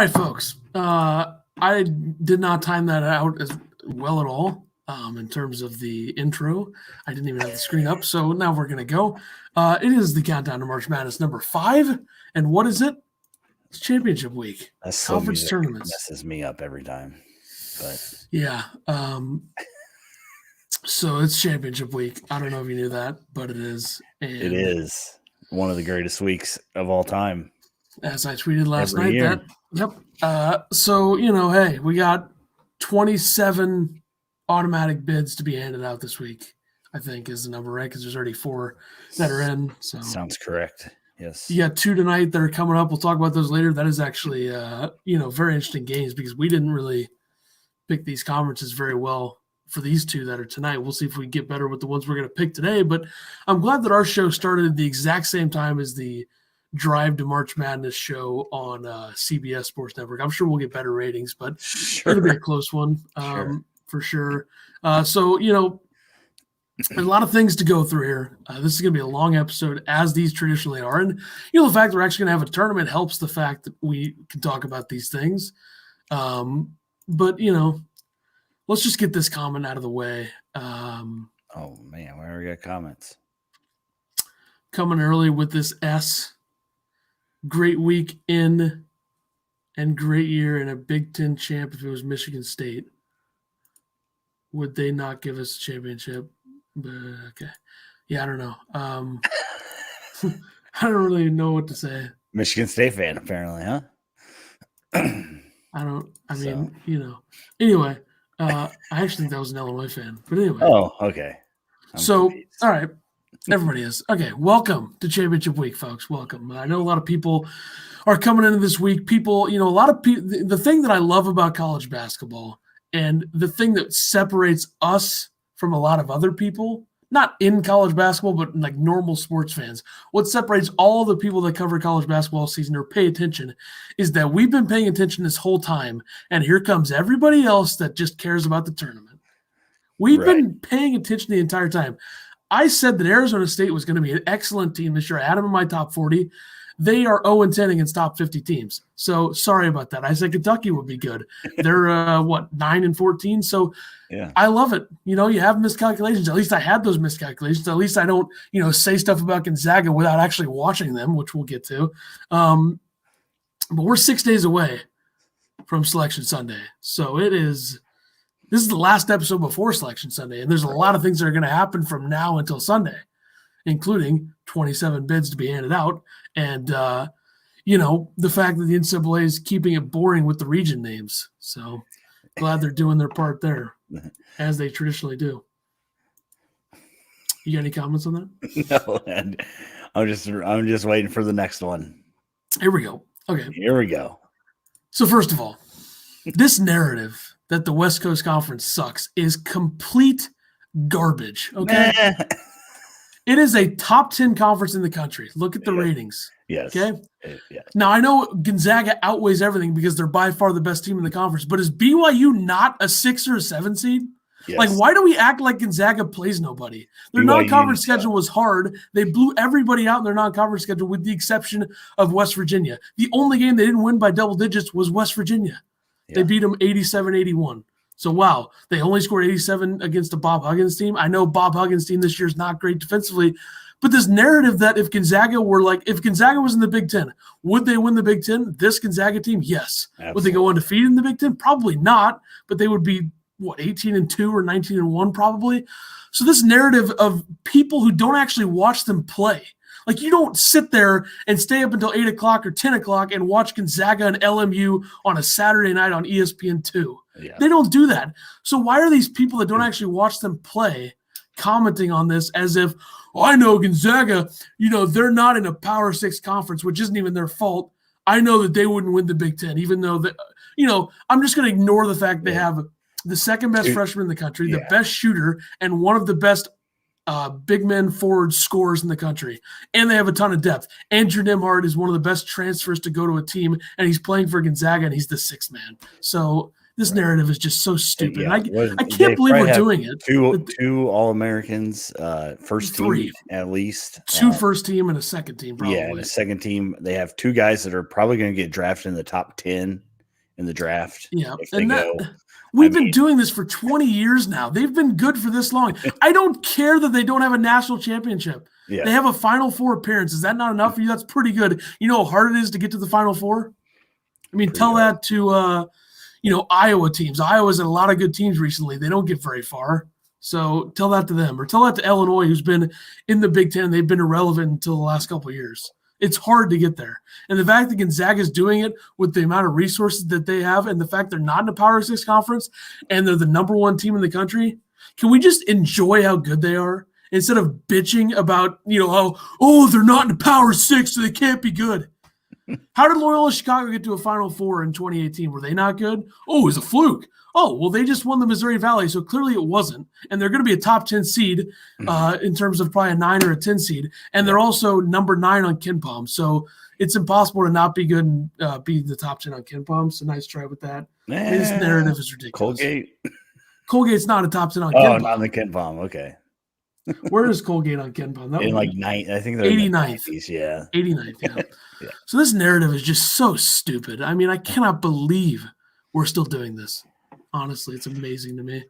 right, folks. I did not time that out as well at all in terms of the intro. I didn't even have the screen up, so now we're going to go. It is the Countdown to March Madness number 5, and what is it? It's Championship Week. That's Conference tournaments. Messes me up every time. But yeah. So it's Championship Week. I don't know if you knew that, but it is. And it is one of the greatest weeks of all time. As I tweeted last Every night, year. So, hey, we got 27 automatic bids to be handed out this week, I think is the number, right? Because there's already 4 that are in. So sounds correct. Yes. You got 2 tonight that are coming up. We'll talk about those later. That is actually, very interesting games because we didn't really pick these conferences very well for these 2 that are tonight. We'll see if we get better with the ones we're going to pick today. But I'm glad that our show started at the exact same time as the Drive to March Madness show on CBS Sports Network. I'm sure we'll get better ratings, but it'll be a close one for sure. So, there's a lot of things to go through here. This is going to be a long episode, as these traditionally are. And, the fact that we're actually going to have a tournament helps the fact that we can talk about these things. But, let's just get this comment out of the way. Oh, man, we already got comments. Coming early with this S. Great week in and great year and a Big Ten champ if it was Michigan State. Would they not give us a championship? But, okay. Yeah, I don't know. I don't really know what to say. Michigan State fan, apparently, huh? Anyway, I actually think that was an Illinois fan. But anyway. Oh, okay. All right. Everybody is. Okay, welcome to Championship Week, folks. Welcome. I know a lot of people are coming into this week. People, a lot of people, the thing that I love about college basketball and the thing that separates us from a lot of other people, not in college basketball, but like normal sports fans, what separates all the people that cover college basketball season or pay attention is that we've been paying attention this whole time, and here comes everybody else that just cares about the tournament. We've been paying attention the entire time. I said that Arizona State was going to be an excellent team this year. I had them in my top 40. They are 0-10 against top 50 teams. So sorry about that. I said Kentucky would be good. They're 9-14. So yeah. I love it. You have miscalculations. At least I had those miscalculations. At least I don't, say stuff about Gonzaga without actually watching them, which we'll get to. But we're 6 days away from Selection Sunday. So this is the last episode before Selection Sunday, and there's a lot of things that are going to happen from now until Sunday, including 27 bids to be handed out, and the fact that the NCAA is keeping it boring with the region names. So glad they're doing their part there, as they traditionally do. You got any comments on that? No, and I'm just waiting for the next one. Here we go. Okay. Here we go. So first of all, this narrative that the West Coast Conference sucks is complete garbage, okay? It is a top 10 conference in the country. Look at the ratings. Yes. Okay? Yes. Now, I know Gonzaga outweighs everything because they're by far the best team in the conference, but is BYU not a 6 or a 7 seed? Yes. Like, why do we act like Gonzaga plays nobody? Their non-conference schedule was hard. They blew everybody out in their non-conference schedule with the exception of West Virginia. The only game they didn't win by double digits was West Virginia. They beat them 87-81. So, wow, they only scored 87 against a Bob Huggins team. I know Bob Huggins' team this year is not great defensively, but this narrative that if Gonzaga was in the Big Ten, would they win the Big Ten? This Gonzaga team, yes. Absolutely. Would they go undefeated in the Big Ten? Probably not, but they would be, 18-2 or 19-1 probably. So this narrative of people who don't actually watch them play, like you don't sit there and stay up until 8 o'clock or 10 o'clock and watch Gonzaga and LMU on a Saturday night on ESPN2. Yeah. They don't do that. So why are these people that don't actually watch them play commenting on this as if, I know Gonzaga, they're not in a Power 6 conference, which isn't even their fault. I know that they wouldn't win the Big Ten, even though I'm just going to ignore the fact they have the second best freshman in the country, the best shooter, and one of the best big men forward scorers in the country. And they have a ton of depth. Andrew Nembhard is one of the best transfers to go to a team, and he's playing for Gonzaga, and he's the 6th man. So this narrative is just so stupid. Yeah. I can't believe we're doing it. Two All-Americans, first team at least. 2 first team and a second team probably. Yeah, and a second team. They have 2 guys that are probably going to get drafted in the top 10 in the draft. Yeah, and we've been doing this for 20 years now. They've been good for this long. I don't care that they don't have a national championship. Yeah. They have a Final Four appearance. Is that not enough for you? That's pretty good. You know how hard it is to get to the Final Four? I mean, tell that to Iowa teams. Iowa's had a lot of good teams recently. They don't get very far. So tell that to them. Or tell that to Illinois, who's been in the Big Ten. They've been irrelevant until the last couple of years. It's hard to get there. And the fact that Gonzaga is doing it with the amount of resources that they have and the fact they're not in a Power 6 conference and they're the number one team in the country, can we just enjoy how good they are instead of bitching about, they're not in a Power 6, so they can't be good. How did Loyola Chicago get to a Final Four in 2018? Were they not good? Oh, it was a fluke. Oh, well, they just won the Missouri Valley, so clearly it wasn't. And they're going to be a top 10 seed in terms of probably a 9 or a 10 seed. And they're also number 9 on KenPom. So it's impossible to not be good and be the top 10 on KenPom. So nice try with that. This narrative is ridiculous. Colgate's not a top 10 on KenPom. Oh, not on the KenPom. Okay. Where is Colgate on KenPom? That in like 9, I think they're 89th. 90s, yeah. 89th, yeah. Yeah. So this narrative is just so stupid. I mean, I cannot believe we're still doing this. Honestly, it's amazing to me.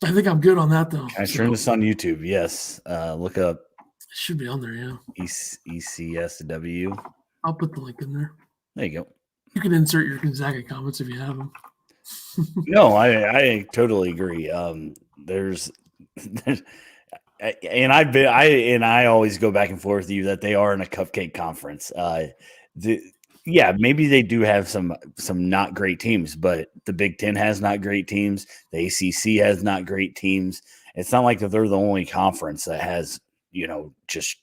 I think I'm good on that, though. Can I turn this on YouTube? Yes. Look up. It should be on there, yeah. ECSW. I'll put the link in there. There you go. You can insert your Gonzaga comments if you have them. No, I totally agree. There's and I always go back and forth with you that they are in a cupcake conference. Yeah, maybe they do have some not great teams, but the Big Ten has not great teams. The ACC has not great teams. It's not like that they're the only conference that has, just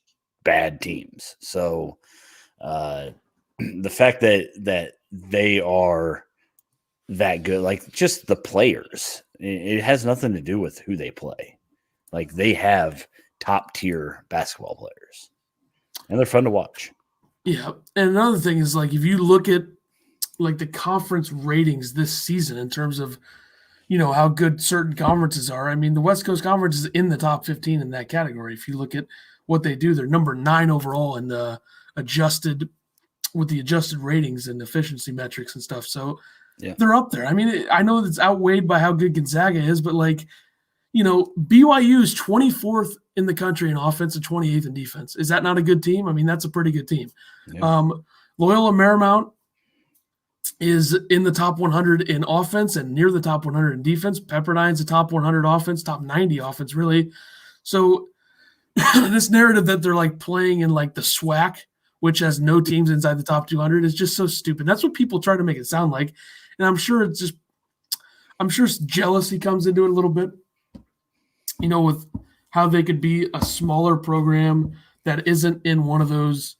bad teams. So the fact that they are that good, like just the players, it has nothing to do with who they play. Like they have top tier basketball players, and they're fun to watch. Yeah, and another thing is like if you look at like the conference ratings this season in terms of how good certain conferences are. I mean, the West Coast Conference is in the top 15 in that category. If you look at what they do, they're number 9 overall in the adjusted ratings and efficiency metrics and stuff. So they're up there. I mean, I know it's outweighed by how good Gonzaga is, but like BYU is 24th in the country in offense and 28th in defense. Is that not a good team? I mean, that's a pretty good team. Yeah. Loyola Marymount is in the top 100 in offense and near the top 100 in defense. Pepperdine's the top 100 offense, top 90 offense, really. So this narrative that they're like playing in like the SWAC, which has no teams inside the top 200, is just so stupid. That's what people try to make it sound like. And I'm sure jealousy comes into it a little bit. With how they could be a smaller program that isn't in one of those,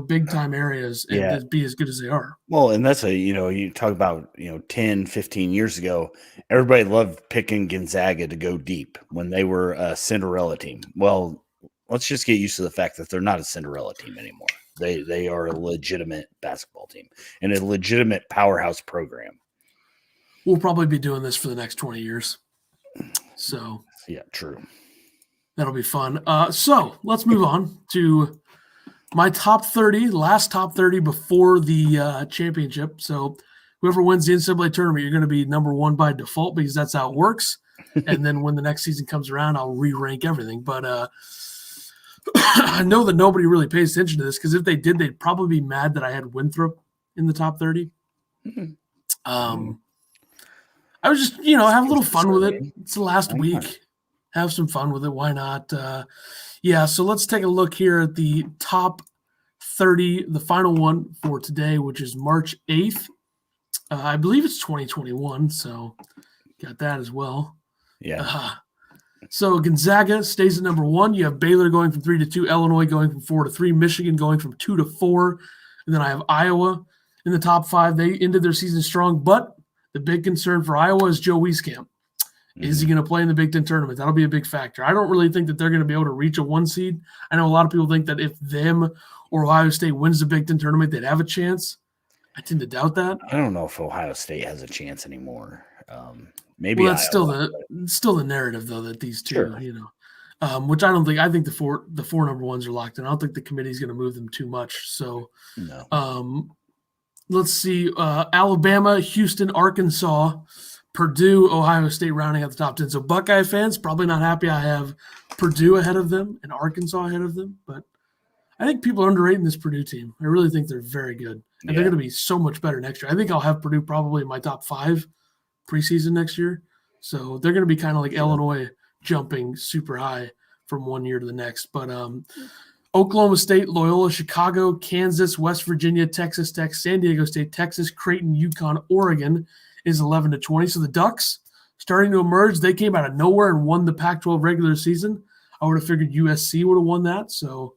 big time areas and be as good as they are. Well, and that's you talk about, 10, 15 years ago, everybody loved picking Gonzaga to go deep when they were a Cinderella team. Well, let's just get used to the fact that they're not a Cinderella team anymore. They are a legitimate basketball team and a legitimate powerhouse program. We'll probably be doing this for the next 20 years. So yeah, true. That'll be fun. So let's move on to my top 30, last top 30 before the championship. So whoever wins the NCAA tournament, you're going to be number 1 by default because that's how it works. And then when the next season comes around, I'll re-rank everything. But I know that nobody really pays attention to this because if they did, they'd probably be mad that I had Winthrop in the top 30. I was just, have a little fun with it. It's the last week. Have some fun with it. Why not? So let's take a look here at the top 30, the final one for today, which is March 8th. I believe it's 2021, so got that as well. Yeah. So Gonzaga stays at number 1. You have Baylor going from 3 to 2, Illinois going from 4 to 3, Michigan going from 2 to 4, and then I have Iowa in the top 5. They ended their season strong, but the big concern for Iowa is Joe Wieskamp. Is he going to play in the Big Ten tournament? That'll be a big factor. I don't really think that they're going to be able to reach a 1 seed. I know a lot of people think that if them or Ohio State wins the Big Ten tournament, they'd have a chance. I tend to doubt that. I don't know if Ohio State has a chance anymore. Maybe. Well, that's still the narrative though that these two, sure. Which I don't think. I think the four number 1s are locked in. I don't think the committee's going to move them too much. So, no. Let's see. Alabama, Houston, Arkansas, Purdue, Ohio State rounding out the top 10. So Buckeye fans probably not happy I have Purdue ahead of them and Arkansas ahead of them, but I think people are underrating this Purdue team. I really think they're very good, and they're going to be so much better next year. I think I'll have Purdue probably in my top 5 preseason next year. So they're going to be kind of like Illinois, jumping super high from one year to the next. But Oklahoma State, Loyola, Chicago, Kansas, West Virginia, Texas Tech, San Diego State, Texas, Creighton, UConn, Oregon is 11-20. So the Ducks starting to emerge. They came out of nowhere and won the Pac-12 regular season. I would have figured USC would have won that. So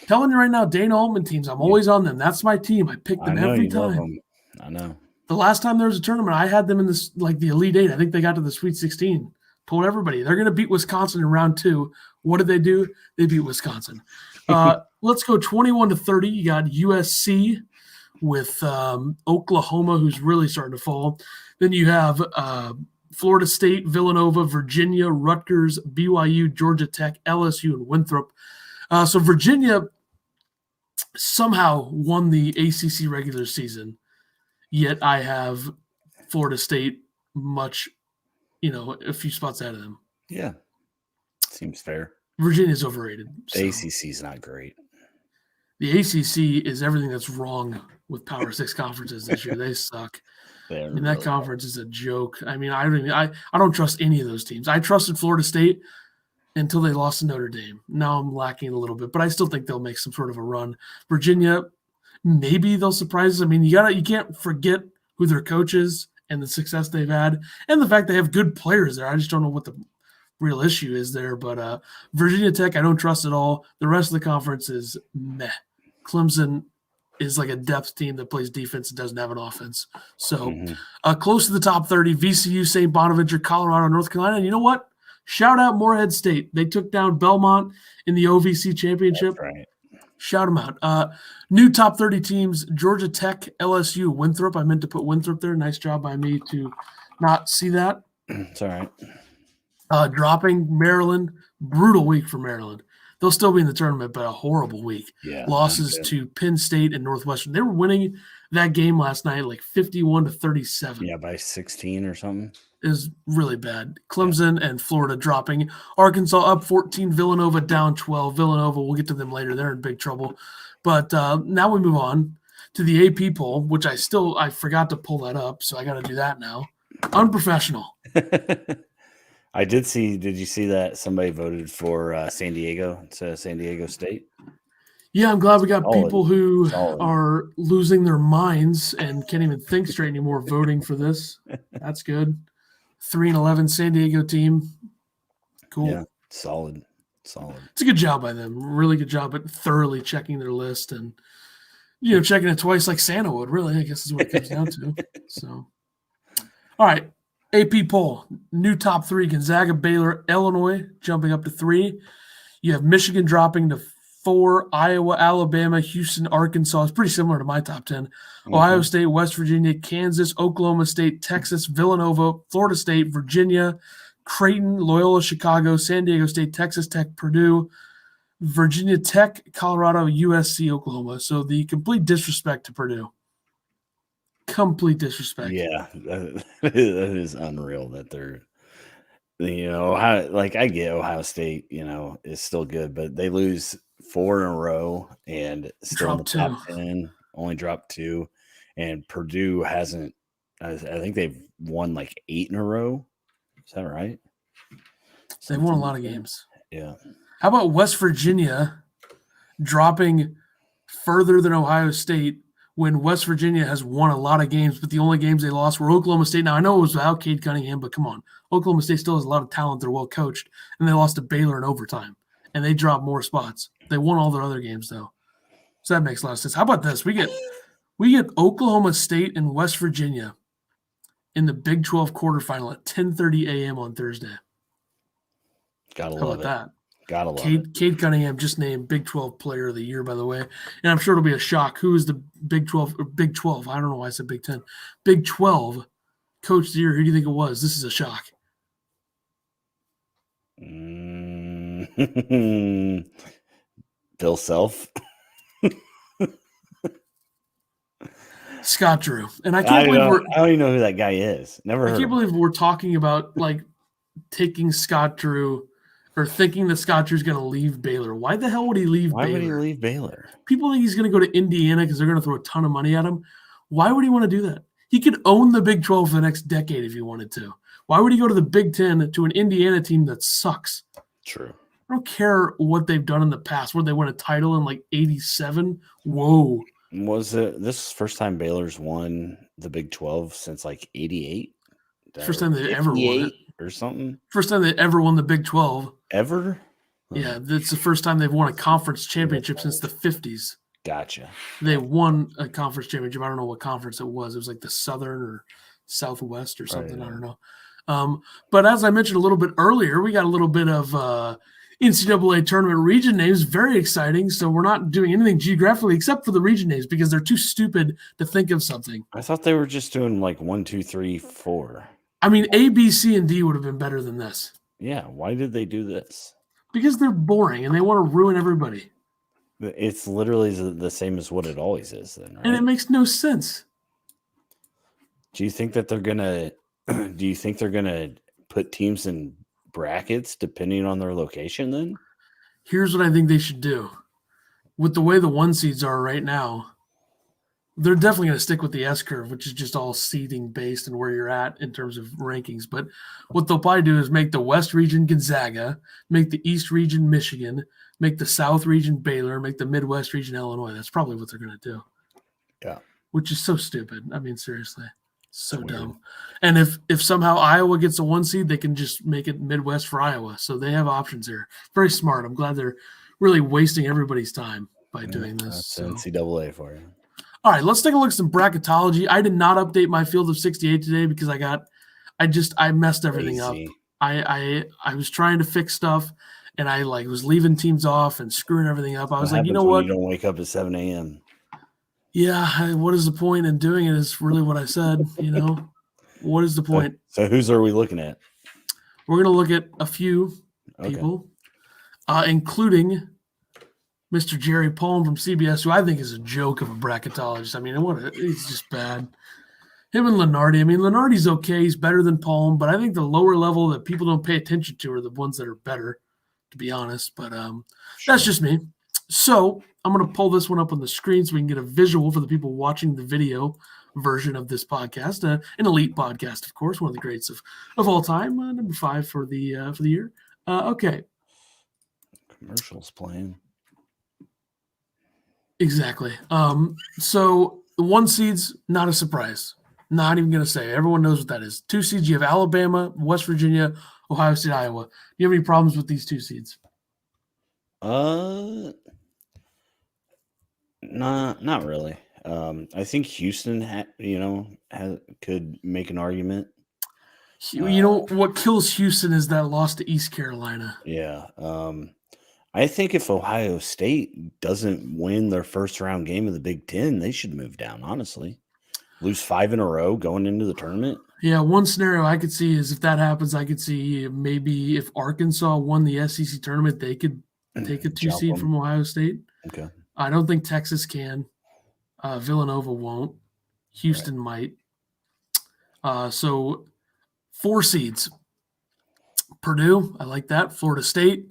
telling you right now, Dana Altman teams, I'm always on them. That's my team. I pick them every time. I know. The last time there was a tournament, I had them in this like the Elite Eight. I think they got to the Sweet 16. Told everybody they're going to beat Wisconsin in round 2. What did they do? They beat Wisconsin. Let's go 21-30. You got USC with Oklahoma, who's really starting to fall. Then you have Florida State, Villanova, Virginia, Rutgers, BYU, Georgia Tech, LSU, and Winthrop. So Virginia somehow won the ACC regular season, yet I have Florida State much, a few spots ahead of them. Yeah, seems fair. Virginia's overrated. So. The ACC is not great. The ACC is everything that's wrong with Power 6 conferences this year. They suck. That conference is a joke. I mean, I don't trust any of those teams. I trusted Florida State until they lost to Notre Dame. Now I'm lacking a little bit, but I still think they'll make some sort of a run. Virginia, maybe they'll surprise us. I mean, you can't forget who their coach is and the success they've had, and the fact they have good players there. I just don't know what the real issue is there. But Virginia Tech, I don't trust at all. The rest of the conference is meh. Clemson is like a depth team that plays defense and doesn't have an offense. So close to the top 30, VCU, St. Bonaventure, Colorado, North Carolina. And you know what? Shout out Morehead State. They took down Belmont in the OVC championship. That's right. Shout them out. New top 30 teams, Georgia Tech, LSU, Winthrop. I meant to put Winthrop there. Nice job by me to not see that. It's all right. Dropping Maryland. Brutal week for Maryland. They'll still be in the tournament, but a horrible week. Yeah, losses to Penn State and Northwestern. They were winning that game last night like 51-37. Yeah, by 16 or something. It was really bad. Clemson and Florida dropping. Arkansas up 14, Villanova down 12. Villanova, we'll get to them later. They're in big trouble. But now we move on to the AP poll, which I forgot to pull that up, so I got to do that now. Unprofessional. I did see. Did you see that somebody voted for San Diego to San Diego State? Yeah, I'm glad we got people who are losing their minds and can't even think straight anymore voting for this. That's good. 3-11 San Diego team. Cool. Yeah, solid. It's a good job by them. Really good job at thoroughly checking their list and checking it twice like Santa would. Really, I guess is what it comes down to. So, all right. AP poll, new top 3, Gonzaga, Baylor, Illinois, jumping up to 3. You have Michigan dropping to 4, Iowa, Alabama, Houston, Arkansas. It's pretty similar to my top 10. Ohio State, West Virginia, Kansas, Oklahoma State, Texas, Villanova, Florida State, Virginia, Creighton, Loyola, Chicago, San Diego State, Texas Tech, Purdue, Virginia Tech, Colorado, USC, Oklahoma. So the complete disrespect to Purdue. Complete disrespect. Yeah, that is unreal that they're, I get Ohio State, is still good, but they lose 4 in a row and still in the top 10, only dropped 2. And Purdue hasn't, I think they've won like 8 in a row. Is that right? They've won a lot of games. Yeah. How about West Virginia dropping further than Ohio State when West Virginia has won a lot of games, but the only games they lost were Oklahoma State. Now, I know it was without Cade Cunningham, but come on. Oklahoma State still has a lot of talent. They're well coached, and they lost to Baylor in overtime, and they dropped more spots. They won all their other games, though. So that makes a lot of sense. How about this? We get Oklahoma State and West Virginia in the Big 12 quarterfinal at 10:30 a.m. on Thursday. Gotta How love about that? Gotta love it. Cade Cunningham just named Big 12 Player of the Year, by the way. And I'm sure it'll be a shock. Who is the Big 12 or Big 12? I don't know why I said Big 10. Big 12 Coach of the Year. Who do you think it was? This is a shock. Bill Self. Scott Drew. And I don't even know who that guy is. Never heard. I can't believe we're talking about like taking Scott Drew or thinking that Scott Drew's going to leave Baylor. Why the hell would he leave Baylor? Why would he leave Baylor? People think he's going to go to Indiana because they're going to throw a ton of money at him. Why would he want to do that? He could own the Big 12 for the next decade if he wanted to. Why would he go to the Big 10 to an Indiana team that sucks? True. I don't care what they've done in the past. Where they won a title in like 87. Whoa. Was it this first time Baylor's won the Big 12 since like 88? First time they ever won it. Or something? First time they ever won the Big 12. Ever? Yeah, that's the first time they've won a conference championship since the 50s. Gotcha. They won a conference championship. I don't know what conference it was. It was like the Southern or Southwest or something. I don't know. But as I mentioned a little bit earlier, we got a little bit of NCAA tournament region names. Very exciting. So we're not doing anything geographically except for the region names because they're too stupid to think of something. I thought they were just doing like 1, 2, 3, 4. I mean, A, B, C, and D would have been better than this. Yeah. Why did they do this? Because they're boring and they want to ruin everybody. It's literally the same as what it always is then, right? And it makes no sense. Do you think that they're gonna put teams in brackets depending on their location then? Here's what I think they should do. With the way the 1 seeds are right now, they're definitely going to stick with the S curve, which is just all seeding based and where you're at in terms of rankings. But what they'll probably do is make the West region Gonzaga, make the East region Michigan, make the South region Baylor, make the Midwest region Illinois. That's probably what they're going to do. Yeah. Which is so stupid. I mean, seriously. So dumb. And if somehow Iowa gets a 1 seed, they can just make it Midwest for Iowa. So they have options here. Very smart. I'm glad they're really wasting everybody's time by doing this. That's NCAA for you. All right, let's take a look at some bracketology. I did not update my field of 68 today because I messed everything up. I was trying to fix stuff and I was leaving teams off and screwing everything up. I was like, you know what? You don't wake up at 7 a.m. Yeah, what is the point in doing it is really what I said, What is the point? So whose are we looking at? We're going to look at a few people, including Mr. Jerry Palm from CBS, who I think is a joke of a bracketologist. I mean, he's just bad. Him and Lenardi. I mean, Lenardi's okay. He's better than Palm, but I think the lower level that people don't pay attention to are the ones that are better, to be honest. But That's just me. So I'm going to pull this one up on the screen so we can get a visual for the people watching the video version of this podcast. An elite podcast, of course, one of the greats of all time. Number 5 for the year. Okay. Commercials playing. Exactly. So the 1 seed's not a surprise. Not even going to say. Everyone knows what that is. 2 seeds, you have Alabama, West Virginia, Ohio State, Iowa. Do you have any problems with these 2 seeds? Not really. I think Houston, could make an argument. What kills Houston is that loss to East Carolina. Yeah. I think if Ohio State doesn't win their first round game of the Big Ten, they should move down, honestly. Lose 5 in a row going into the tournament. Yeah, one scenario I could see is if that happens, I could see maybe if Arkansas won the SEC tournament, they could take a 2 seed from Ohio State. Okay. I don't think Texas can. Villanova won't. Houston might. So 4 seeds. Purdue, I like that. Florida State,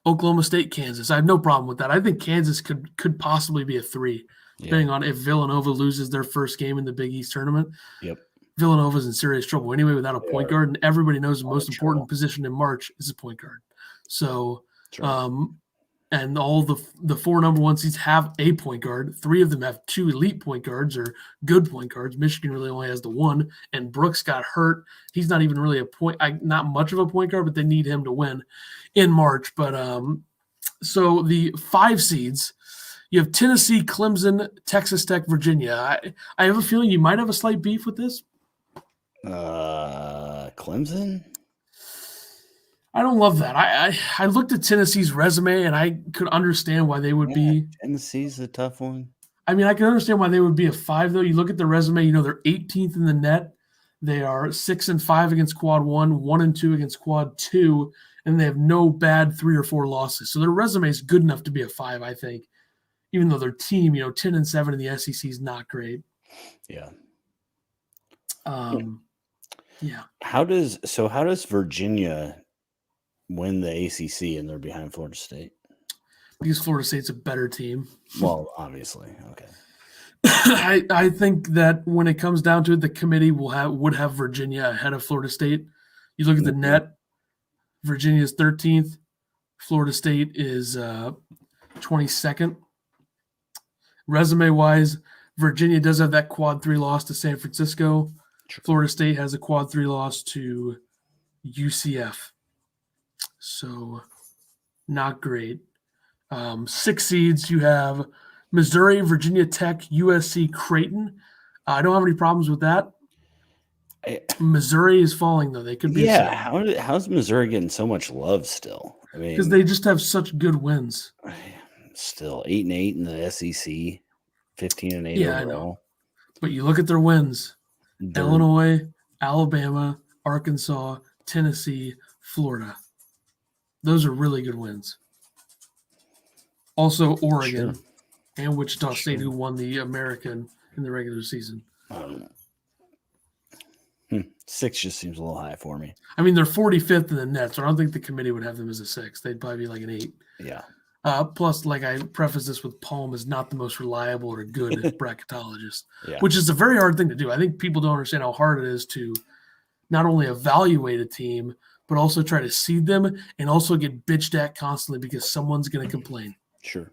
Oklahoma State, Kansas. I have no problem with that. I think Kansas could possibly be a 3, depending on if Villanova loses their first game in the Big East tournament. Yep. Villanova's in serious trouble anyway without a point guard, and everybody knows the most important position in March is a point guard. So, and all the 4 number 1 seeds have a point guard. 3 of them have 2 elite point guards or good point guards. Michigan really only has the 1, and Brooks got hurt. He's not even really not much of a point guard, but they need him to win in March. But so the 5 seeds, you have Tennessee, Clemson, Texas Tech, Virginia. I have a feeling you might have a slight beef with this. Clemson? I don't love that. I looked at Tennessee's resume and I could understand why they would be. Tennessee's a tough one. I mean, I can understand why they would be a 5, though. You look at the resume, they're 18th in the net. They are 6-5 against quad 1, 1-2 against quad 2, and they have no bad 3 or 4 losses. So their resume is good enough to be a 5, I think, even though their team, 10-7 in the SEC is not great. Yeah. Yeah. How does Virginia win the ACC and they're behind Florida State? Because Florida State's a better team. Well, obviously. Okay. I think that when it comes down to it, the committee would have Virginia ahead of Florida State. You look at the net, Virginia's 13th, Florida State is 22nd. Resume-wise, Virginia does have that quad 3 loss to San Francisco. True. Florida State has a quad 3 loss to UCF. So not great. 6 seeds, you have Missouri, Virginia Tech, USC, Creighton. I don't have any problems with that. Missouri is falling, though. They could be. Yeah, how's Missouri getting so much love still? I mean, because they just have such good wins. Still 8-8 in the SEC, 15-8 yeah, overall. I know. But you look at their wins: Illinois, Alabama, Arkansas, Tennessee, Florida. Those are really good wins. Also, Oregon and Wichita State, who won the American in the regular season. 6 just seems a little high for me. I mean, they're 45th in the net, so I don't think the committee would have them as a 6. They'd probably be like an 8. Yeah. Plus, like I preface this with, Palm is not the most reliable or good bracketologist, yeah. which is a very hard thing to do. I think people don't understand how hard it is to not only evaluate a team, but also try to seed them and also get bitched at constantly because someone's going to complain. Sure.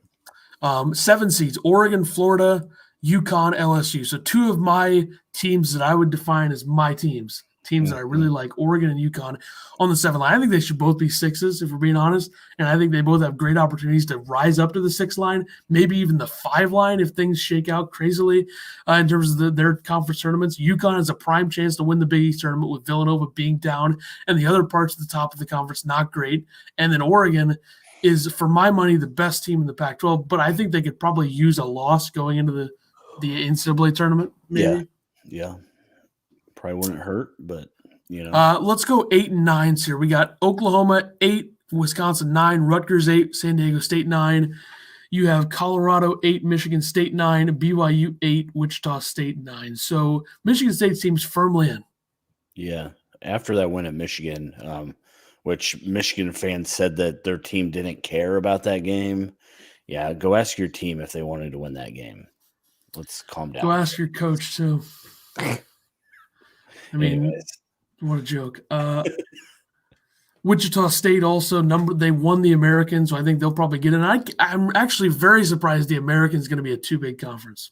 7 seeds: Oregon, Florida, UConn, LSU. So 2 of my teams that I would define as my teams that I really like, Oregon and UConn, on the 7 line. I think they should both be 6s, if we're being honest. And I think they both have great opportunities to rise up to the 6 line, maybe even the 5 line if things shake out crazily in terms of their conference tournaments. UConn has a prime chance to win the Big East tournament with Villanova being down and the other parts of the top of the conference not great. And then Oregon is, for my money, the best team in the Pac-12, but I think they could probably use a loss going into the NCAA tournament, maybe. Yeah. Probably wouldn't hurt, but, you know. Let's go 8 and 9s here. We got Oklahoma 8, Wisconsin 9, Rutgers 8, San Diego State 9. You have Colorado 8, Michigan State 9, BYU 8, Wichita State 9. So Michigan State seems firmly in. Yeah. After that win at Michigan, which Michigan fans said that their team didn't care about that game. Yeah, go ask your team if they wanted to win that game. Let's calm down. Go ask your coach, too. I mean, what a joke. Wichita State also they won the American, so I think they'll probably get in. I'm actually very surprised the American is going to be a 2-big conference.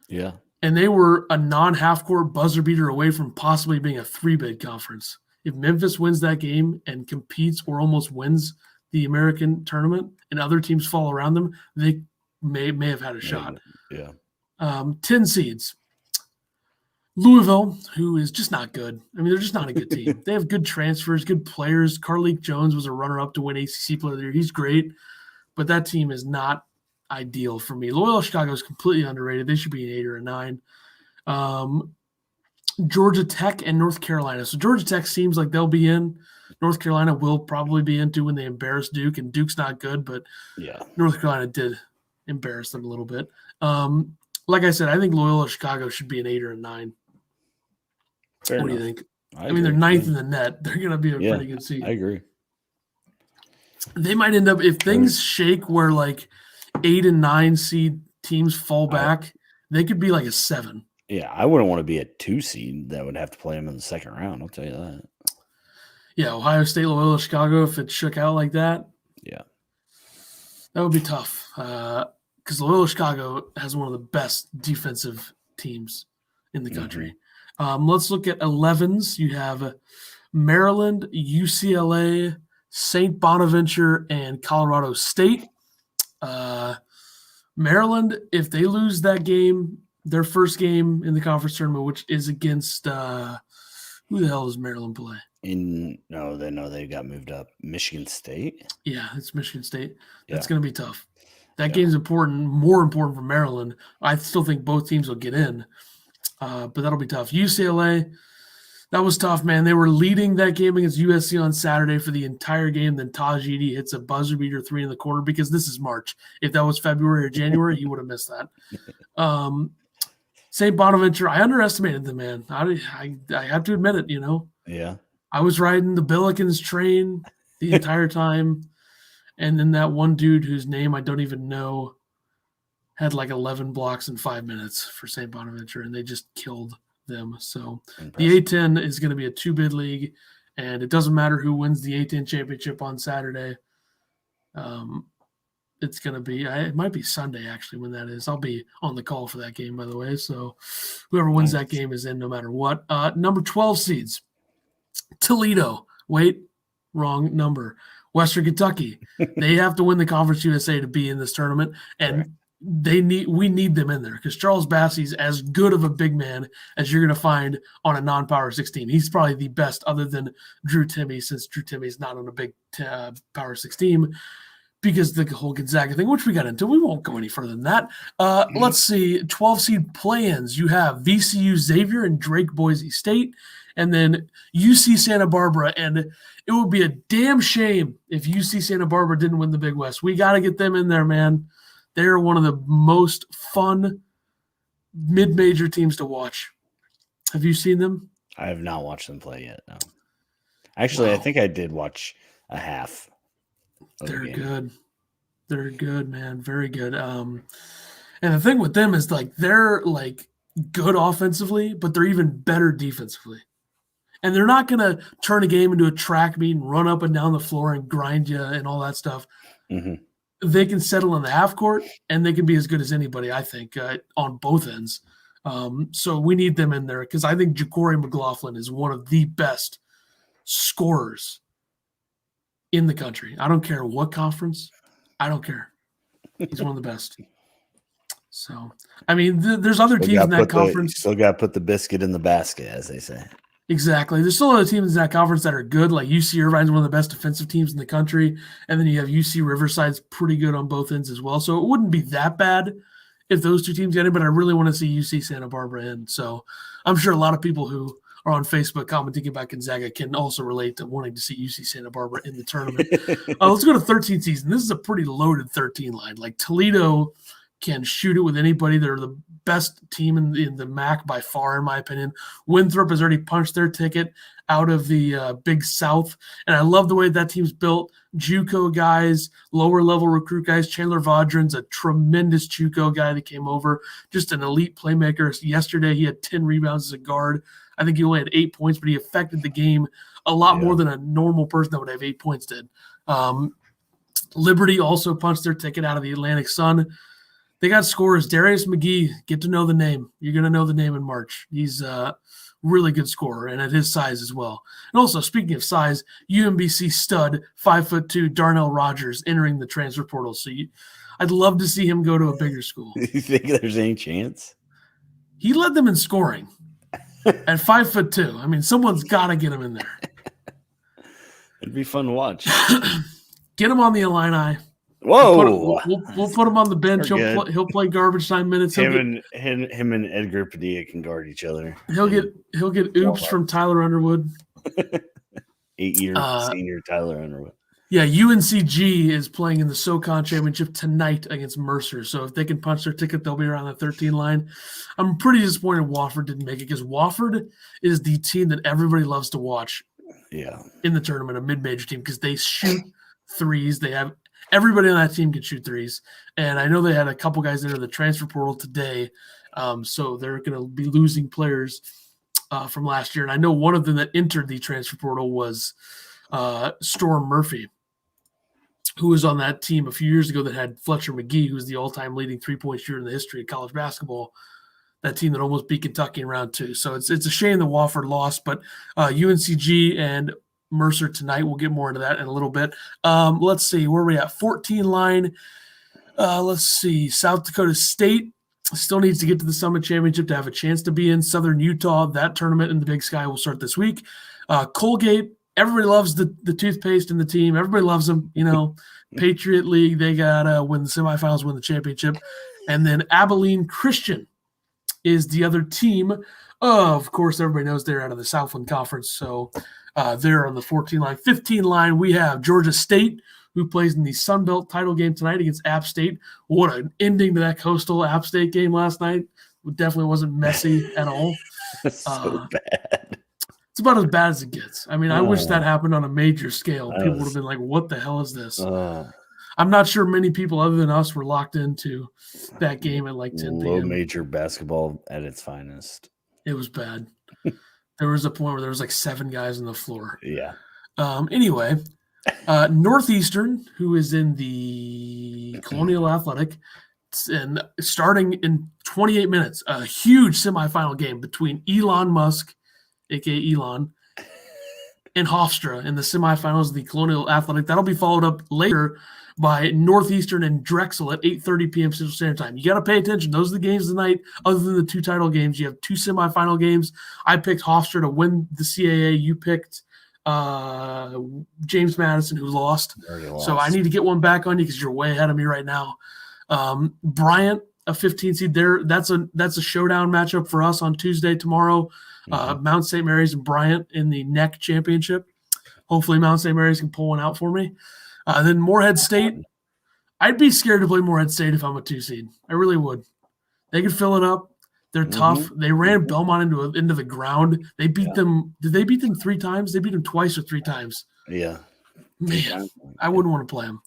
Yeah. And they were a non-half-court buzzer beater away from possibly being a 3-bid conference. If Memphis wins that game and competes or almost wins the American tournament and other teams fall around them, they may have had a shot. Yeah. 10 seeds. Louisville, who is just not good. I mean, they're just not a good team. They have good transfers, good players. Carlik Jones was a runner-up to win ACC Player of the Year. He's great, but that team is not ideal for me. Loyola Chicago is completely underrated. They should be an 8 or a 9. Georgia Tech and North Carolina. So Georgia Tech seems like they'll be in. North Carolina will probably be into when they embarrass Duke, and Duke's not good, but North Carolina did embarrass them a little bit. Like I said, I think Loyola Chicago should be an 8 or a 9. What do you think? I mean, they're 9th in the net. They're going to be a pretty good seed. I agree. They might end up, if things shake where like 8 and 9 seed teams fall back, they could be like a 7. Yeah, I wouldn't want to be a 2 seed that would have to play them in the second round. I'll tell you that. Yeah, Ohio State, Loyola Chicago, if it shook out like that. Yeah. That would be tough. Because Loyola Chicago has one of the best defensive teams in the country. Let's look at 11s. You have Maryland, UCLA, St. Bonaventure, and Colorado State. Maryland, if they lose that game, their first game in the conference tournament, which is against who the hell does Maryland play? They got moved up. Michigan State? Yeah, it's Michigan State. That's going to be tough. That game's important, more important for Maryland. I still think both teams will get in, but that'll be tough. UCLA, that was tough, man. They were leading that game against USC on Saturday for the entire game. Then Tajidi hits a buzzer beater 3 in the corner because this is March. If that was February or January, he would have missed that. St. Bonaventure, I underestimated them, man. I have to admit it, Yeah. I was riding the Billikens train the entire time. And then that one dude whose name I don't even know had like 11 blocks in 5 minutes for St. Bonaventure, and they just killed them. So the A10 is going to be a 2-bid league, and it doesn't matter who wins the A10 championship on Saturday. It's going to be – it might be Sunday, actually, when that is. I'll be on the call for that game, by the way. So whoever wins that game is in no matter what. Number 12 seeds, Toledo. Wait, wrong number. Western Kentucky. They have to win the Conference USA to be in this tournament, and we need them in there because Charles Bassey's as good of a big man as you're going to find on a non-power 16. He's probably the best other than Drew Timme, since Drew Timme's not on a big power 16 because the whole Gonzaga thing, which we got into. We won't go any further than that. Let's see, 12 seed play-ins. You have VCU Xavier and Drake Boise State, and then UC Santa Barbara. And it would be a damn shame if UC Santa Barbara didn't win the Big West. We got to get them in there, man. They're one of the most fun mid-major teams to watch. Have you seen them? I have not watched them play yet, no. Actually, wow. I think I did watch a half. They're good. They're good, man. Very good. And the thing with them is, like, they're, like, good offensively, but they're even better defensively. And they're not going to turn a game into a track meet and run up and down the floor and grind you and all that stuff. Mm-hmm. They can settle in the half court, and they can be as good as anybody, I think, on both ends. So we need them in there because I think Ja'Cory McLaughlin is one of the best scorers in the country. I don't care what conference. I don't care. He's one of the best. So, I mean, there's other teams in that conference. Still got to put the biscuit in the basket, as they say. Exactly. There's still other teams in that conference that are good. Like UC Irvine's one of the best defensive teams in the country. And then you have UC Riverside's pretty good on both ends as well. So it wouldn't be that bad if those two teams get in, but I really want to see UC Santa Barbara in. So I'm sure a lot of people who are on Facebook commenting about Gonzaga can also relate to wanting to see UC Santa Barbara in the tournament. Let's go to 13 season. This is a pretty loaded 13 line. Like Toledo can shoot it with anybody. They're the best team in the MAC by far, in my opinion. Winthrop has already punched their ticket out of the Big South, and I love the way that team's built. JUCO guys, lower-level recruit guys. Chandler Vaudrin's a tremendous JUCO guy that came over, just an elite playmaker. Yesterday, he had 10 rebounds as a guard. I think he only had 8 points, but he affected the game a lot more than a normal person that would have 8 points did. Liberty also punched their ticket out of the Atlantic Sun. They got scorers. Darius McGee, get to know the name. You're going to know the name in March. He's a really good scorer, and at his size as well. And also, speaking of size, UMBC stud, 5'2", Darnell Rogers entering the transfer portal. So I'd love to see him go to a bigger school. Do you think there's any chance? He led them in scoring at 5'2". I mean, someone's got to get him in there. It'd be fun to watch. Get him on the Illini. Whoa! We'll put him on the bench. He'll play garbage time minutes. Him and Edgar Padilla can guard each other. He'll get oops from Tyler Underwood. 8-year senior Tyler Underwood. Yeah, UNCG is playing in the SoCon Championship tonight against Mercer. So if they can punch their ticket, they'll be around the 13 line. I'm pretty disappointed Wofford didn't make it because Wofford is the team that everybody loves to watch. Yeah, in the tournament, a mid-major team because they shoot threes. They have. Everybody on that team can shoot threes. And I know they had a couple guys enter the transfer portal today. So they're going to be losing players from last year. And I know one of them that entered the transfer portal was Storm Murphy, who was on that team a few years ago that had Fletcher McGee, who was the all-time leading three-point shooter in the history of college basketball. That team that almost beat Kentucky in round 2. So it's a shame that Wofford lost, but UNCG and Mercer tonight. We'll get more into that in a little bit. Let's see. Where are we at? 14 line. Let's see. South Dakota State still needs to get to the Summit Championship to have a chance to be in Southern Utah. That tournament in the Big Sky will start this week. Colgate, everybody loves the toothpaste in the team. Everybody loves them. Patriot League, they got to win the semifinals, win the championship. And then Abilene Christian is the other team. Of course, everybody knows they're out of the Southland Conference, so they're on the 14 line. 15 line, we have Georgia State, who plays in the Sun Belt title game tonight against App State. What an ending to that Coastal App State game last night. It definitely wasn't messy at all. So bad. It's about as bad as it gets. I mean, I wish that happened on a major scale. People would have been like, what the hell is this? I'm not sure many people other than us were locked into that game at like 10 p.m. Low major basketball at its finest. It was bad. There was a point where there was like 7 guys on the floor. Yeah. Anyway, Northeastern, who is in the Colonial Athletic, and starting in 28 minutes, a huge semifinal game between Elon Musk, a.k.a. Elon, and Hofstra in the semifinals of the Colonial Athletic. That'll be followed up later by Northeastern and Drexel at 8:30 p.m. Central Standard Time. You got to pay attention. Those are the games tonight. Other than the 2 title games, you have 2 semifinal games. I picked Hofstra to win the CAA. You picked James Madison, who lost. So I need to get one back on you because you're way ahead of me right now. Bryant, a 15 seed there. That's a showdown matchup for us on Tuesday tomorrow. Mount St. Mary's and Bryant in the NEC championship. Hopefully Mount St. Mary's can pull one out for me. Then Morehead State. I'd be scared to play Morehead State if I'm a 2 seed. I really would. They could fill it up. They're tough. They ran Belmont into the ground. They beat them. Did they beat them 3 times? They beat them twice or 3 times. Yeah. Man, I wouldn't want to play them.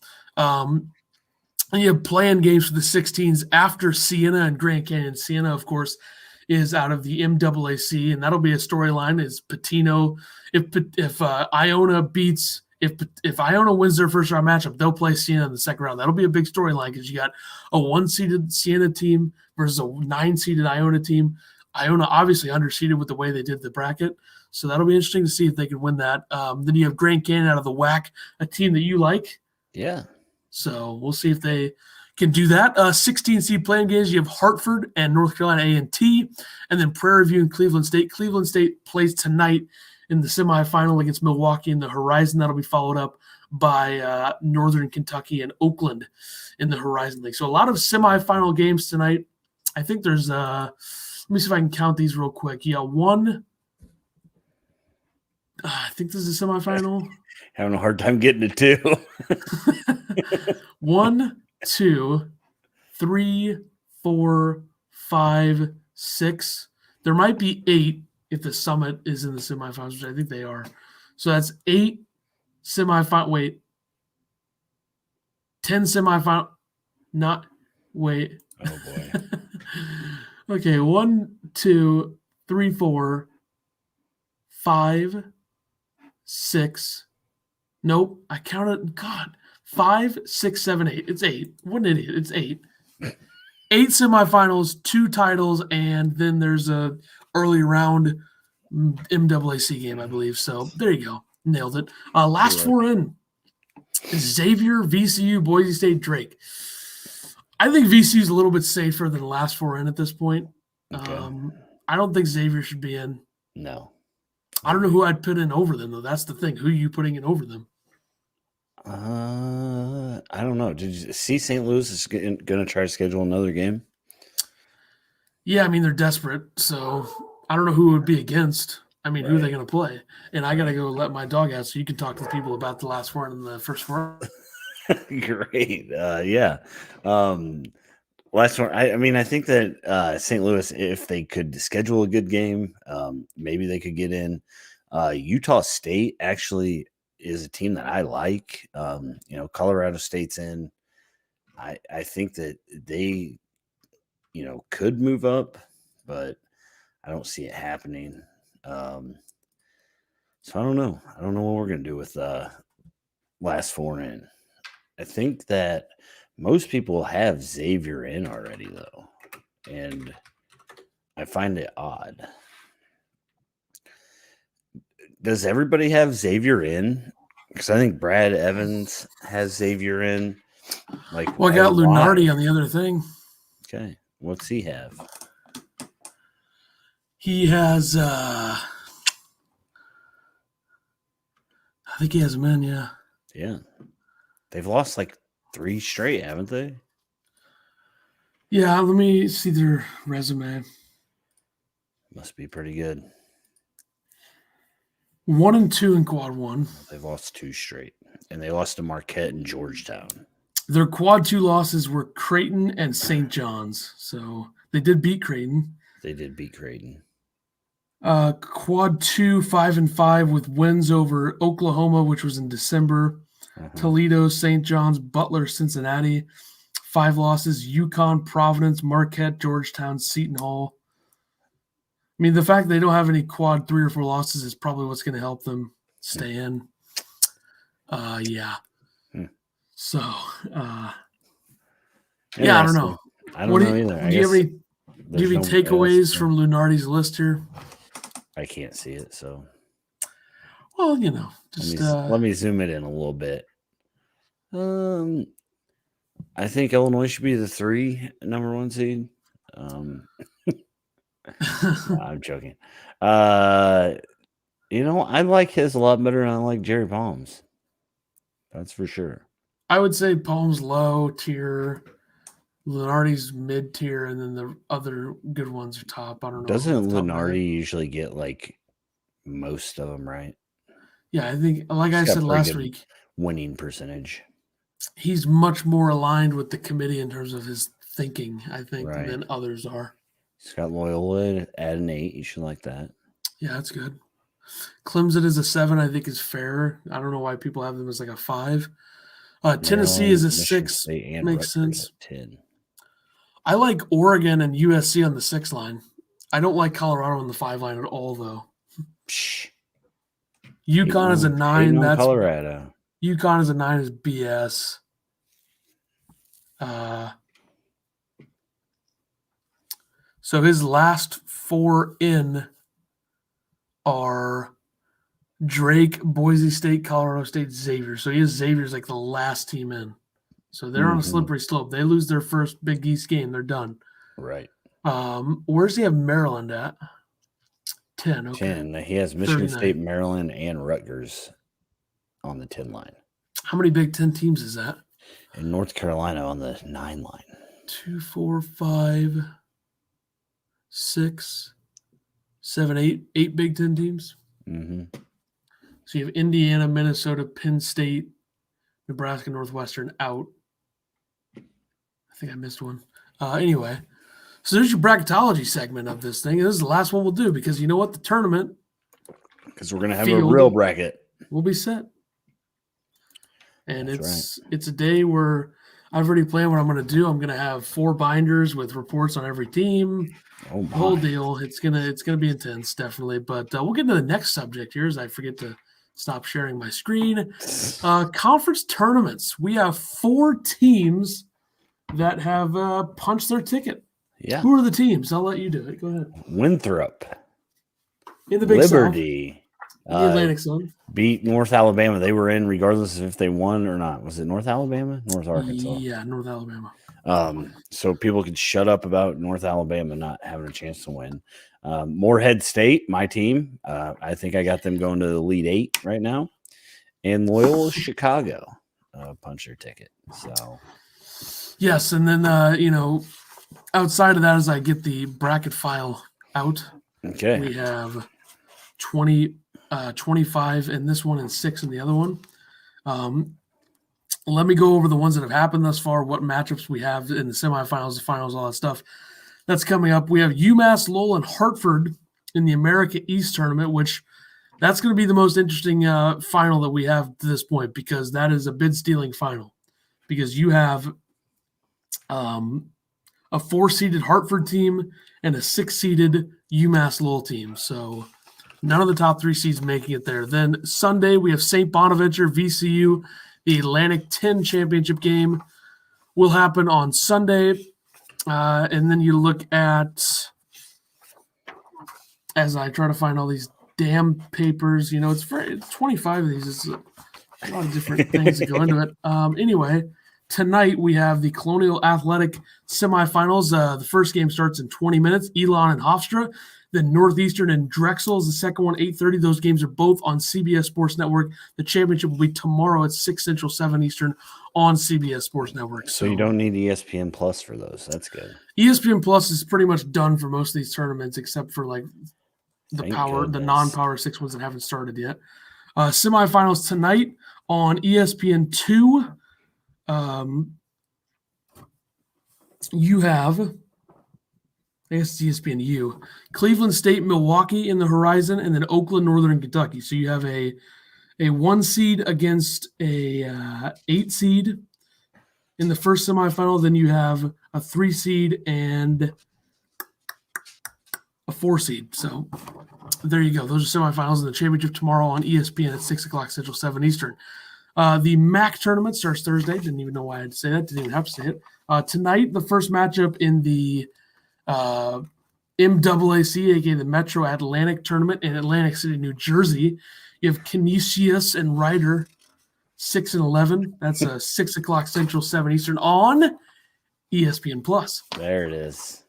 And you have play-in games for the 16s after Siena and Grand Canyon. Siena, of course, is out of the MAAC, and that'll be a storyline. Is Patino if Iona beats if Iona wins their first round matchup, they'll play Siena in the second round. That'll be a big storyline because you got a 1-seeded Siena team versus a 9-seeded Iona team. Iona obviously underseeded with the way they did the bracket, so that'll be interesting to see if they can win that. Then you have Grand Canyon out of the WAC, a team that you like. Yeah. So we'll see if they can do that. 16-seed playing games, you have Hartford and North Carolina A&T, and then Prairie View and Cleveland State. Cleveland State plays tonight in the semifinal against Milwaukee in the Horizon. That'll be followed up by Northern Kentucky and Oakland in the Horizon League. So a lot of semifinal games tonight. I think there's let me see if I can count these real quick. Yeah, one. I think this is a semifinal. Having a hard time getting it too. 1, 2, 3, 4, 5, 6. There might be 8 if the Summit is in the semifinals, which I think they are. So that's 8 semifinal. Wait. 10 semifinal. Not wait. Oh boy. Okay, 1, 2, 3, 4, 5, 6. Nope, I counted. God, 5, 6, 7, 8. It's 8. What an idiot! It's 8. 8 semifinals, 2 titles, and then there's a early round MAAC game, I believe. So there you go, nailed it. Last 4 in: Xavier, VCU, Boise State, Drake. I think VCU is a little bit safer than the last 4 in at this point. Okay. I don't think Xavier should be in. No. I don't know who I'd put in over them, though. That's the thing. Who are you putting in over them? I don't know. Did you see St. Louis is going to try to schedule another game? Yeah, I mean, they're desperate. So I don't know who it would be against. I mean, who are they going to play? And I got to go let my dog out so you can talk to people about the last 4 and the first 4. Great. Yeah. Last one. I mean, I think that St. Louis, if they could schedule a good game, maybe they could get in. Utah State actually is a team that I like. Colorado State's in. I think that they, could move up, but I don't see it happening. So I don't know. I don't know what we're going to do with last 4 in. I think that most people have Xavier in already, though, and I find it odd. Does everybody have Xavier in? Because I think Brad Evans has Xavier in. I got Lunardi on the other thing. Okay, what's he have? He has. I think he has him in. Yeah. Yeah. They've lost 3 straight, haven't they? Yeah, let me see their resume. Must be pretty good. 1 and 2 in quad 1. They've lost 2 straight, and they lost to Marquette and Georgetown. Their quad 2 losses were Creighton and St. John's. So They did beat Creighton. Quad 2, 5-5 with wins over Oklahoma, which was in December. Toledo, St. John's, Butler, Cincinnati. 5 losses: UConn, Providence, Marquette, Georgetown, Seton Hall. I mean, the fact they don't have any quad 3 or 4 losses is probably what's going to help them stay in. Yeah. So, yeah, I don't know. I don't know either. Do you have any takeaways from Lunardi's list here? I can't see it, so. Well, just let me zoom it in a little bit. I think Illinois should be the number 1 seed. No, I'm joking. I like his a lot better than I like Jerry Palm's. That's for sure. I would say Palm's low tier, Lunardi's mid tier, and then the other good ones are top. I don't know. Doesn't Lunardi usually get like most of them right? Yeah, I think, like I said last week, winning percentage. He's much more aligned with the committee in terms of his thinking, I think, than others are. He's got Loyola at an 8. You should like that. Yeah, that's good. Clemson is a 7, I think is fair. I don't know why people have them as like a 5. Tennessee is a 6. Makes sense. 10. I like Oregon and USC on the 6 line. I don't like Colorado on the 5 line at all, though. Psh. UConn is a 9. That's Colorado. UConn is a 9 is BS. So his last 4 in are Drake, Boise State, Colorado State, Xavier. So he has Xavier's like the last team in. So they're on a slippery slope. They lose their first Big East game, they're done. Right. Where's he have Maryland at? 10. Okay. 10. He has Michigan State, Maryland, and Rutgers on the 10 line. How many Big Ten teams is that? And North Carolina on the 9 line. 2, 4, 5, 6, 7, 8. 8 Big Ten teams. So you have Indiana, Minnesota, Penn State, Nebraska, Northwestern out. I think I missed one. Anyway, so there's your bracketology segment of this thing. This is the last one we'll do because you know what? The tournament. Because we're going to have a real bracket. We'll be set. And it's a day where I've already planned what I'm going to do. I'm going to have 4 binders with reports on every team. Oh my. The whole deal. It's gonna be intense, definitely. But we'll get into the next subject here as I forget to stop sharing my screen. Conference tournaments. We have 4 teams that have punched their ticket. Yeah. Who are the teams? I'll let you do it. Go ahead. Winthrop. In the Big Liberty. South. The Atlantic Zone. Beat North Alabama. They were in regardless of if they won or not. Was it North Alabama? North Arkansas? Yeah, North Alabama. So people could shut up about North Alabama not having a chance to win. Morehead State, my team. I think I got them going to the Elite 8 right now. And Loyola Chicago punch their ticket. So yes, and then outside of that, as I get the bracket file out, okay, we have 25 in this one and 6 in the other one. Let me go over the ones that have happened thus far, what matchups we have in the semifinals, the finals, all that stuff. That's coming up. We have UMass, Lowell, and Hartford in the America East tournament, which that's going to be the most interesting final that we have to this point because that is a bid-stealing final because you have a 4-seeded Hartford team and a 6-seeded UMass Lowell team. So none of the top 3 seeds making it there. Then Sunday, we have St. Bonaventure, VCU. The Atlantic 10 championship game will happen on Sunday. And then you look at, as I try to find all these damn papers, it's 25 of these. It's a lot of different things that go into it. Anyway, tonight we have the Colonial Athletic semifinals. The first game starts in 20 minutes, Elon and Hofstra. Then Northeastern and Drexel is the second one, 8:30. Those games are both on CBS Sports Network. The championship will be tomorrow at 6 Central, 7 Eastern on CBS Sports Network. So you don't need ESPN Plus for those. That's good. ESPN Plus is pretty much done for most of these tournaments except for like the non-power 6 ones that haven't started yet. Semifinals tonight on ESPN2. You have I guess it's ESPNU. Cleveland State, Milwaukee in the horizon, and then Oakland, Northern Kentucky. So you have a 1 seed against a 8 seed in the first semifinal. Then you have a 3 seed and a 4 seed. So there you go. Those are semifinals in the championship tomorrow on ESPN at 6 o'clock Central, 7 Eastern. The MAC tournament starts Thursday. Didn't even know why I had to say that. Didn't even have to say it. Tonight, the first matchup in the MAAC, aka the Metro Atlantic tournament in Atlantic City, New Jersey. You have Canisius and Ryder, 6 and 11. That's a 6 o'clock Central, 7 Eastern on ESPN Plus. There it is.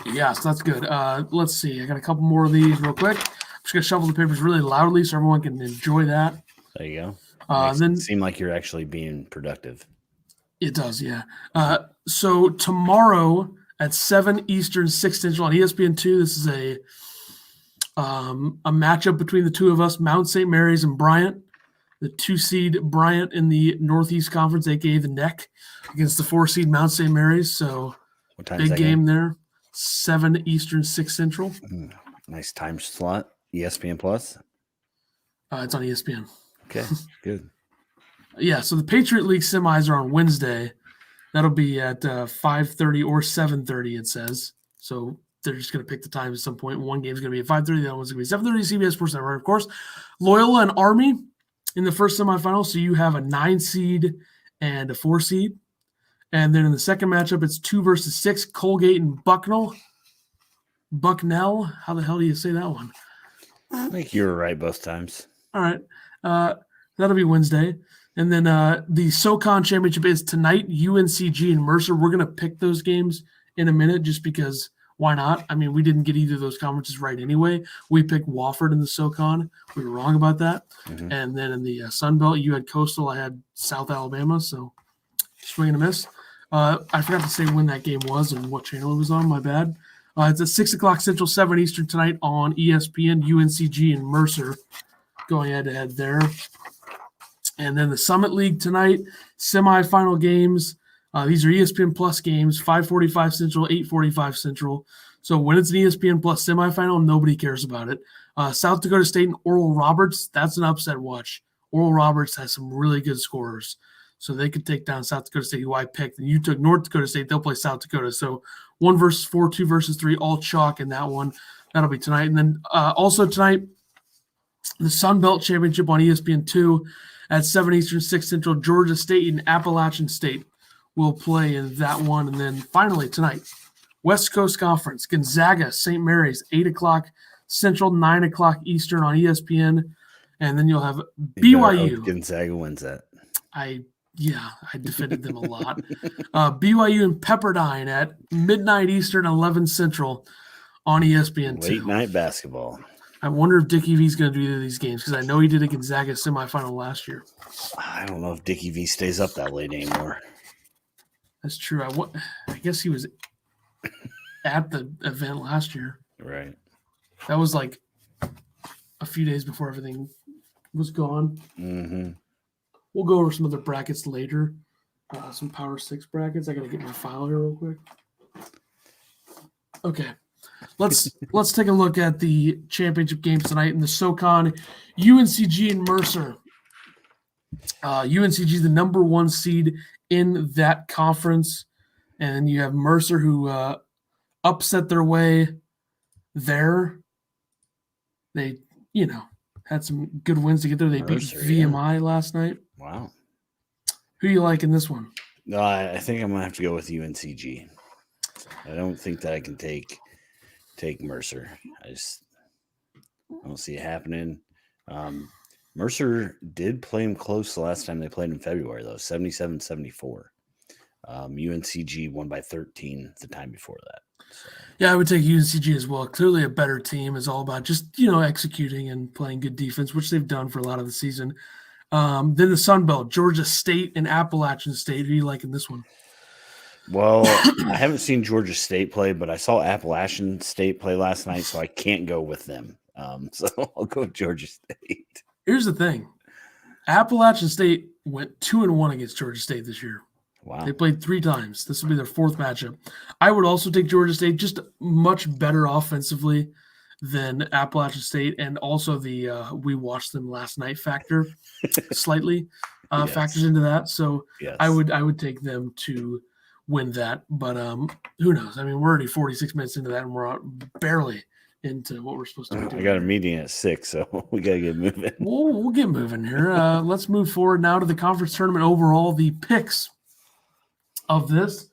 Yeah, so that's good. Let's see. I got a couple more of these real quick. I'm just gonna shuffle the papers really loudly so everyone can enjoy that. There you go. Then it seem like you're actually being productive. It does, yeah. So tomorrow at 7 Eastern, 6 Central on ESPN2, this is a matchup between the two of us, Mount St. Mary's and Bryant. The 2 seed Bryant in the Northeast Conference, aka the NEC, against the 4 seed Mount St. Mary's. So big game there. 7 Eastern, 6 Central. Nice time slot. ESPN Plus. It's on ESPN. Okay, good. Yeah, so the Patriot League semis are on Wednesday. That'll be at 5:30 or 7:30, it says. So they're just going to pick the time at some point. One game's going to be at 5:30, the other one's going to be 7:30, CBS Sports Network, of course. Loyola and Army in the first semifinal. So you have a 9 seed and a 4 seed. And then in the second matchup, it's 2 versus 6, Colgate and Bucknell. Bucknell? How the hell do you say that one? I think you were right both times. All right. That'll be Wednesday. And then the SoCon Championship is tonight, UNCG and Mercer. We're going to pick those games in a minute just because why not? I mean, we didn't get either of those conferences right anyway. We picked Wofford in the SoCon. We were wrong about that. Mm-hmm. And then in the Sun Belt, you had Coastal. I had South Alabama. So swing and a miss. I forgot to say when that game was and what channel it was on. My bad. It's at 6 o'clock Central, 7 Eastern tonight on ESPN, UNCG and Mercer going head-to-head there. And then the Summit League tonight, semifinal games. These are ESPN Plus games, 5:45 Central, 8:45 Central. So when it's an ESPN Plus semifinal, nobody cares about it. South Dakota State and Oral Roberts, that's an upset watch. Oral Roberts has some really good scorers. So they could take down South Dakota State, who I picked. And you took North Dakota State, they'll play South Dakota. So 1 versus 4, 2 versus 3, all chalk in that one. That'll be tonight. And then also tonight, the Sun Belt Championship on ESPN2 at 7 Eastern, 6 Central. Georgia State and Appalachian State will play in that one. And then finally tonight, West Coast Conference, Gonzaga, St. Mary's, 8 o'clock Central, 9 o'clock Eastern on ESPN. And then you'll have BYU. Gonzaga wins that. I defended them a lot. BYU and Pepperdine at midnight Eastern, 11 Central on ESPN2. Late night basketball. I wonder if Dickie V's going to do either of these games because I know he did a Gonzaga semifinal last year. I don't know if Dickie V stays up that late anymore. That's true. I guess he was at the event last year. Right. That was like a few days before everything was gone. Mm-hmm. We'll go over some other brackets later. Some Power 6 brackets. I got to get my file here real quick. Okay. Let's take a look at the championship games tonight in the SoCon. UNCG and Mercer. UNCG is the number 1 seed in that conference. And you have Mercer who upset their way there. They, had some good wins to get there. They Mercer, beat VMI last night. Wow. Who do you like in this one? No, I think I'm going to have to go with UNCG. I don't think that I can take Mercer. I don't see it happening. Mercer did play him close the last time they played in February, though, 77-74. UNCG won by 13 the time before that. So. Yeah, I would take UNCG as well. Clearly a better team. Is all about just, executing and playing good defense, which they've done for a lot of the season. Then the Sun Belt, Georgia State and Appalachian State. Who do you like in this one? Well, I haven't seen Georgia State play, but I saw Appalachian State play last night, so I can't go with them. So I'll go with Georgia State. Here's the thing. Appalachian State went 2-1 against Georgia State this year. Wow. They played 3 times. This will be their 4th matchup. I would also take Georgia State, just much better offensively than Appalachian State, and also the we watched them last night factor slightly factors into that. So I would take them to win that. But who knows? I mean, we're already 46 minutes into that, and we're barely into what we're supposed to be doing. I got a meeting at 6, so we got to get moving. We'll get moving here. Let's move forward now to the conference tournament overall, the picks of this.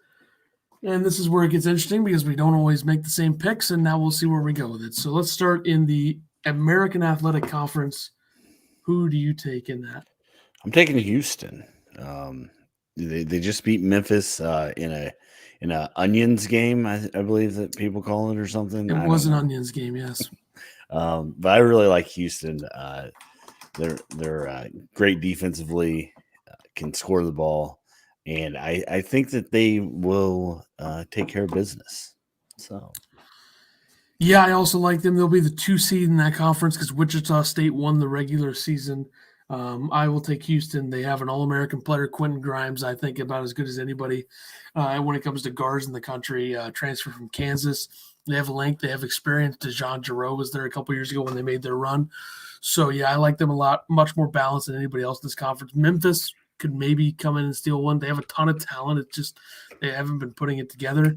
And this is where it gets interesting because we don't always make the same picks, and now we'll see where we go with it. So let's start in the American Athletic Conference. Who do you take in that? I'm taking Houston. They just beat Memphis in a Onions game, I believe that people call it, or something. It was an Onions game, yes. But I really like Houston. They're great defensively, can score the ball. And I think that they will take care of business. So, yeah, I also like them. They'll be the 2 seed in that conference because Wichita State won the regular season. I will take Houston. They have an All-American player, Quentin Grimes, I think about as good as anybody when it comes to guards in the country. Transfer from Kansas. They have length. They have experience. DeJon Jarreau was there a couple years ago when they made their run. So, yeah, I like them a lot. Much more balanced than anybody else in this conference. Memphis could maybe come in and steal one. They have a ton of talent. It's just they haven't been putting it together.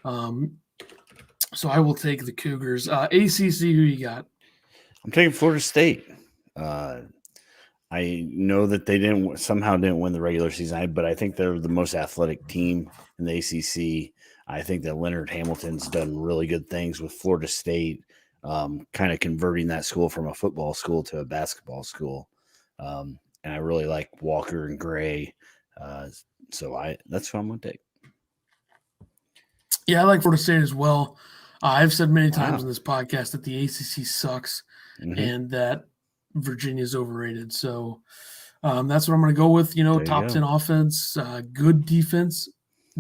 So I will take the Cougars. ACC, who you got? I'm taking Florida State. I know that they somehow didn't win the regular season, but I think they're the most athletic team in the ACC. I think that Leonard Hamilton's done really good things with Florida State, kind of converting that school from a football school to a basketball school. And I really like Walker and Gray. So that's what I'm going to take. Yeah, I like Florida State as well. I've said many times in this podcast that the ACC sucks and that Virginia is overrated. So that's what I'm going to go with. Top 10 offense, good defense,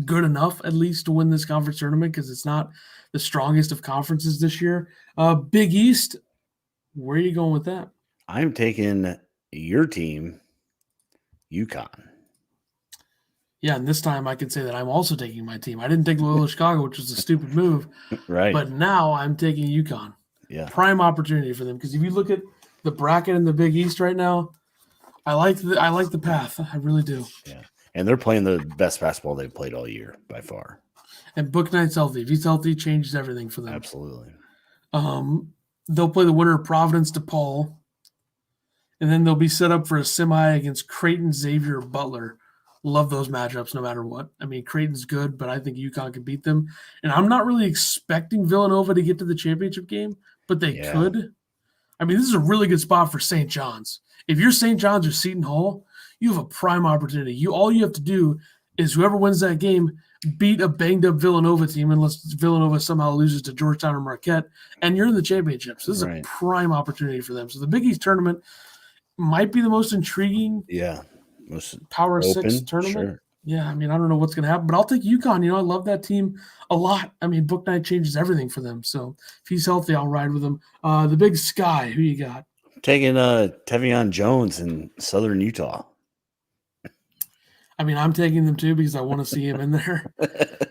good enough at least to win this conference tournament because it's not the strongest of conferences this year. Big East, where are you going with that? I'm taking your team, UConn. Yeah, and this time I can say that I'm also taking my team. I didn't take Loyola Chicago, which was a stupid move. Right. But now I'm taking UConn. Yeah. Prime opportunity for them because if you look at the bracket in the Big East right now, I like the path. I really do. Yeah. And they're playing the best basketball they've played all year by far. And Book Knight's healthy. If he's healthy, it changes everything for them. Absolutely. They'll play the winner of Providence DePaul. And then they'll be set up for a semi against Creighton, Xavier, Butler. Love those matchups no matter what. I mean, Creighton's good, but I think UConn can beat them. And I'm not really expecting Villanova to get to the championship game, but they could. I mean, this is a really good spot for St. John's. If you're St. John's or Seton Hall, you have a prime opportunity. All you have to do is whoever wins that game beat a banged-up Villanova team unless Villanova somehow loses to Georgetown or Marquette, and you're in the championship. So this is a prime opportunity for them. So the Big East tournament might be the most intriguing most Power open, 6 tournament. Sure. Yeah, I mean, I don't know what's going to happen, but I'll take UConn. I love that team a lot. I mean, Book Knight changes everything for them. So if he's healthy, I'll ride with him. The Big Sky, who you got? Taking Tevion Jones in Southern Utah. I mean, I'm taking them too because I want to see him in there.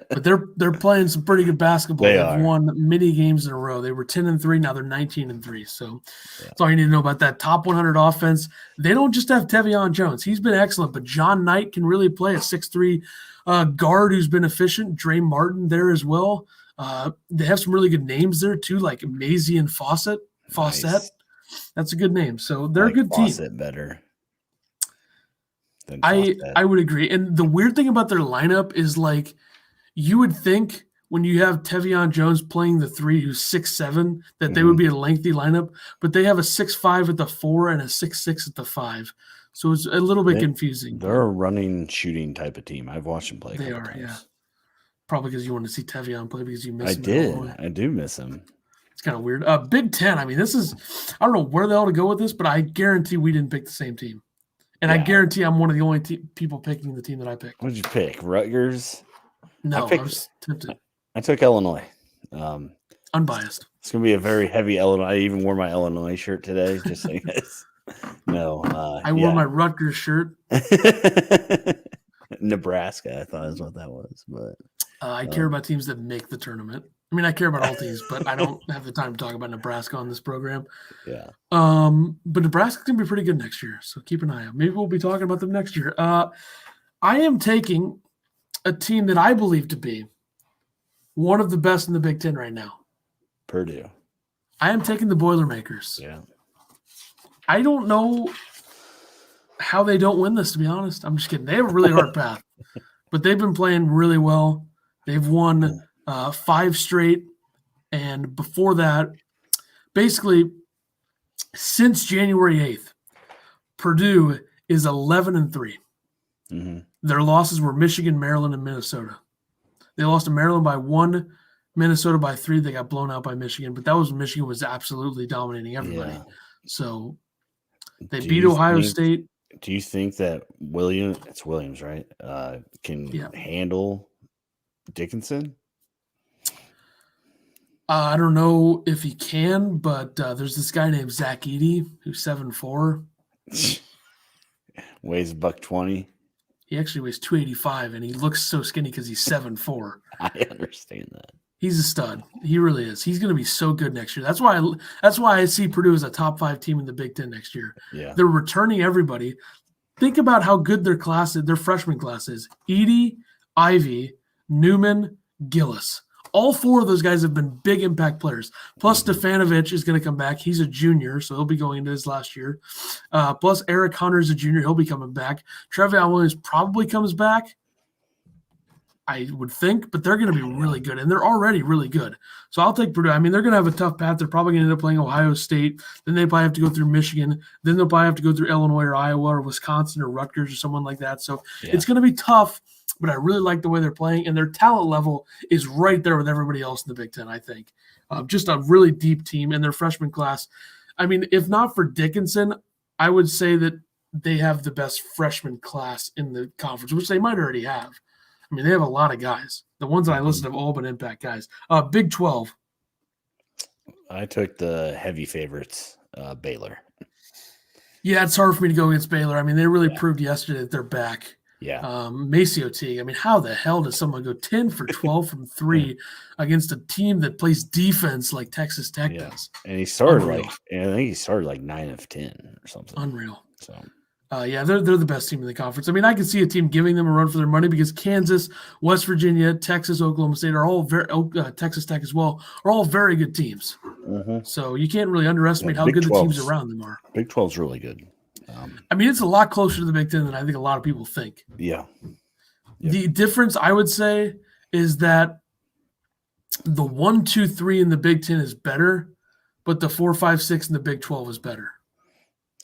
But they're playing some pretty good basketball. They've won many games in a row. They were 10-3, now they're 19-3. So that's all you need to know about that. Top 100 offense. They don't just have Tevion Jones. He's been excellent, but John Knight can really play a 6'3 guard who's been efficient. Dre Martin there as well. They have some really good names there too, like Maisie and Fawcett. Nice. That's a good name. So they're a good team. Fawcett better. I would agree. And the weird thing about their lineup is like you would think when you have Tevion Jones playing the 3 who's 6'7", that they would be a lengthy lineup, but they have a 6'5" at the 4 and a 6'6" at the 5. So it's a little bit confusing. They're a running shooting type of team. I've watched them play. They are, yeah. Probably because you want to see Tevion play because you miss him. I do miss him. It's kind of weird. Big Ten. I mean, this is – I don't know where the hell to go with this, but I guarantee we didn't pick the same team. And I guarantee I'm one of the only people picking the team that I picked. What did you pick? Rutgers? No, I was tempted. I took Illinois. Unbiased. It's going to be a very heavy Illinois. I even wore my Illinois shirt today, just so you guys know. I wore my Rutgers shirt. Nebraska, I thought is what that was, but I care about teams that make the tournament. I mean, I care about all teams, but I don't have the time to talk about Nebraska on this program. Yeah. But Nebraska's going to be pretty good next year, so keep an eye out. Maybe we'll be talking about them next year. I am taking a team that I believe to be one of the best in the Big Ten right now. Purdue. I am taking the Boilermakers. Yeah. I don't know how they don't win this, to be honest. I'm just kidding. They have a really hard path, but they've been playing really well. They've won 5 straight, and before that, basically since January 8th, Purdue is 11-3. Mm-hmm. Their losses were Michigan, Maryland, and Minnesota. They lost to Maryland by 1, Minnesota by 3. They got blown out by Michigan, but that was Michigan was absolutely dominating everybody. Yeah. So they beat Ohio State. Do you think that Williams, right, can handle Dickinson? I don't know if he can, but there's this guy named Zach Edey who's 7'4". Weighs $120. He actually weighs 285, and he looks so skinny because he's 7'4". I understand that. He's a stud. He really is. He's going to be so good next year. That's why I see Purdue as a top 5 team in the Big Ten next year. Yeah. They're returning everybody. Think about how good their freshman class is. Edey, Ivy, Newman, Gillis. All 4 of those guys have been big impact players. Plus, Stefanovic is going to come back. He's a junior, so he'll be going into his last year. Plus, Eric Hunter's a junior. He'll be coming back. Trevion Williams probably comes back, I would think, but they're going to be really good, and they're already really good. So I'll take Purdue. I mean, they're going to have a tough path. They're probably going to end up playing Ohio State. Then they probably have to go through Michigan. Then they'll probably have to go through Illinois or Iowa or Wisconsin or Rutgers or someone like that. So it's going to be tough. But I really like the way they're playing, and their talent level is right there with everybody else in the Big Ten, I think. Just a really deep team, and their freshman class. I mean, if not for Dickinson, I would say that they have the best freshman class in the conference, which they might already have. I mean, they have a lot of guys. The ones that I listed have all been impact guys. Big 12. I took the heavy favorites, Baylor. Yeah, it's hard for me to go against Baylor. I mean, they really proved yesterday that they're back. Yeah. Maceo Teague. I mean, how the hell does someone go 10 for 12 from 3 against a team that plays defense like Texas Tech does? And he started I think he started like 9 of 10 or something. Unreal. So they're the best team in the conference. I mean, I can see a team giving them a run for their money because Kansas, West Virginia, Texas, Oklahoma State are all Texas Tech as well are all very good teams. Mm-hmm. So you can't really underestimate how good the teams around them are. Big 12 is really good. I mean, it's a lot closer to the Big Ten than I think a lot of people think. Yeah. The difference, I would say, is that the 1, 2, 3 in the Big Ten is better, but the 4, 5, 6 in the Big 12 is better.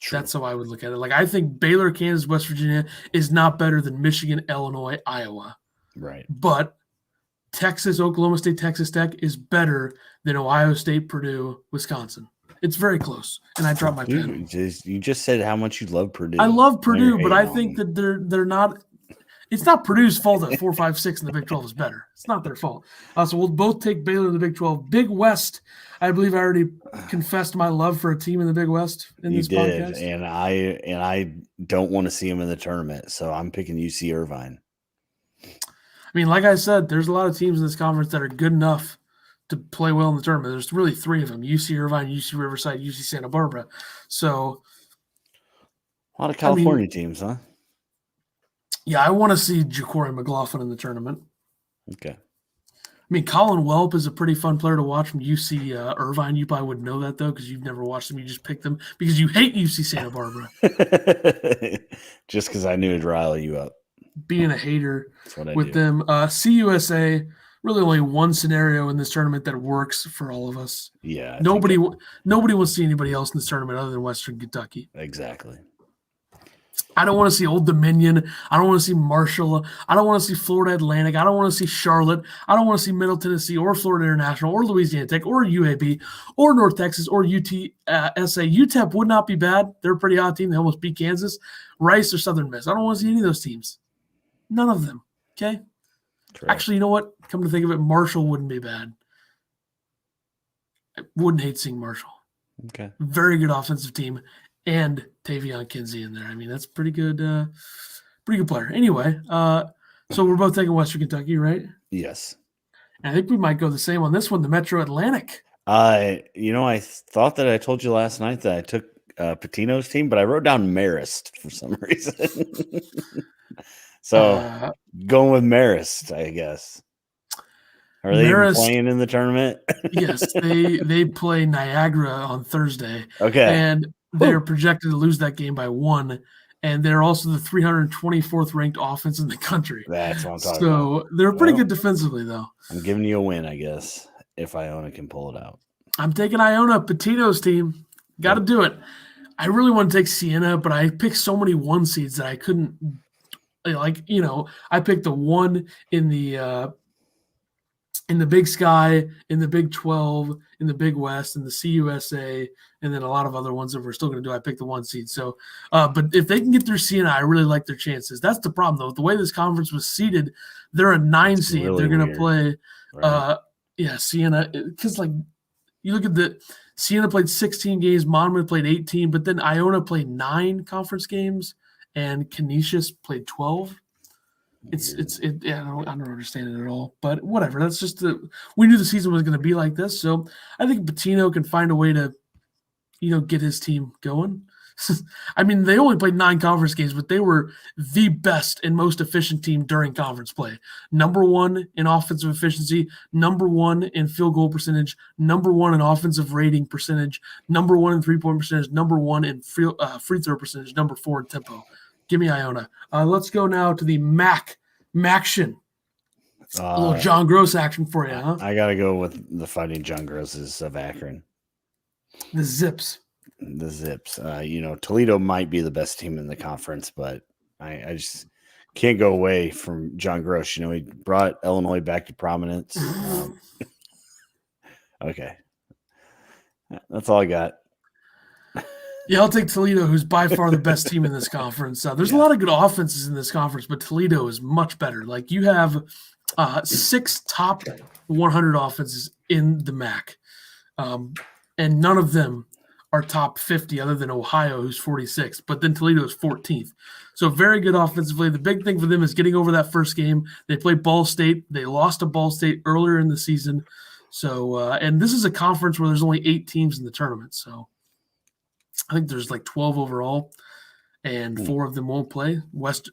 True. That's how I would look at it. Like, I think Baylor, Kansas, West Virginia is not better than Michigan, Illinois, Iowa. Right. But Texas, Oklahoma State, Texas Tech is better than Ohio State, Purdue, Wisconsin. It's very close, and I dropped my pen. You just said how much you love Purdue. I love Purdue, but I think that they're not. It's not Purdue's fault that 4, 5, 6 in the Big 12 is better. It's not their fault. So we'll both take Baylor in the Big 12. Big West. I believe I already confessed my love for a team in the Big West in this podcast. And I don't want to see them in the tournament, so I'm picking UC Irvine. I mean, like I said, there's a lot of teams in this conference that are good enough to play well in the tournament. There's really 3 of them: UC Irvine, UC Riverside, UC Santa Barbara. So a lot of California teams, huh? Yeah, I want to see Ja'Cory McLaughlin in the tournament. Okay. I mean, Colin Welp is a pretty fun player to watch from UC Irvine. You probably wouldn't know that, though, because you've never watched them. You just picked them because you hate UC Santa Barbara. Just because I knew it'd rile you up. Being a hater with them. CUSA, really only one scenario in this tournament that works for all of us. Yeah. Nobody wants to see anybody else in this tournament other than Western Kentucky. Exactly. I don't want to see Old Dominion. I don't want to see Marshall. I don't want to see Florida Atlantic. I don't want to see Charlotte. I don't want to see Middle Tennessee or Florida International or Louisiana Tech or UAB or North Texas or UTSA. UTEP would not be bad. They're a pretty hot team. They almost beat Kansas. Rice or Southern Miss. I don't want to see any of those teams. None of them. Okay? Correct. Actually, you know what? Come to think of it, Marshall wouldn't be bad. I wouldn't hate seeing Marshall. Okay. Very good offensive team. And Tavion Kinsey in there. I mean, that's pretty good Pretty good player. Anyway, so we're both taking Western Kentucky, right? Yes. And I think we might go the same on this one, the Metro Atlantic. I thought that I told you last night that I took Patino's team, but I wrote down Marist for some reason. So going with Marist, I guess. Are they even playing in the tournament? Yes, they play Niagara on Thursday. Okay. And they're projected to lose that game by 1. And they're also the 324th ranked offense in the country. That's what I'm talking about. So they're pretty good defensively, though. I'm giving you a win, I guess, if Iona can pull it out. I'm taking Iona, Patino's team. Got to do it. I really want to take Siena, but I picked so many 1 seeds that I couldn't. I picked the 1 in the Big Sky, in the Big 12, in the Big West, in the CUSA, and then a lot of other ones that we're still going to do. I picked the 1 seed. So, but if they can get through Siena, I really like their chances. That's the problem, though. The way this conference was seeded, they're a 9 seed. Really they're going to play, right. Siena. Because, you look at Siena played 16 games, Monmouth played 18, but then Iona played 9 conference games, and Canisius played 12. I don't understand it at all, but whatever. That's just we knew the season was going to be like this, so I think Patino can find a way to, get his team going. I mean, they only played 9 conference games, but they were the best and most efficient team during conference play. Number 1 in offensive efficiency, number 1 in field goal percentage, number 1 in offensive rating percentage, number 1 in 3-point percentage, number 1 in free throw percentage, number 4 in tempo. Give me Iona. Let's go now to the Maction. A little John Gross action for you, huh? I got to go with the Fighting John Grosses of Akron. The Zips. Toledo might be the best team in the conference, but I just can't go away from John Gross. He brought Illinois back to prominence. Okay. That's all I got. Yeah, I'll take Toledo, who's by far the best team in this conference. There's a lot of good offenses in this conference, but Toledo is much better. You have 6 top 100 offenses in the MAC, and none of them are top 50 other than Ohio, who's 46th, but then Toledo is 14th. So very good offensively. The big thing for them is getting over that first game. They played Ball State. They lost to Ball State earlier in the season. So, and this is a conference where there's only 8 teams in the tournament. So I think there's 12 overall, and 4 of them won't play. The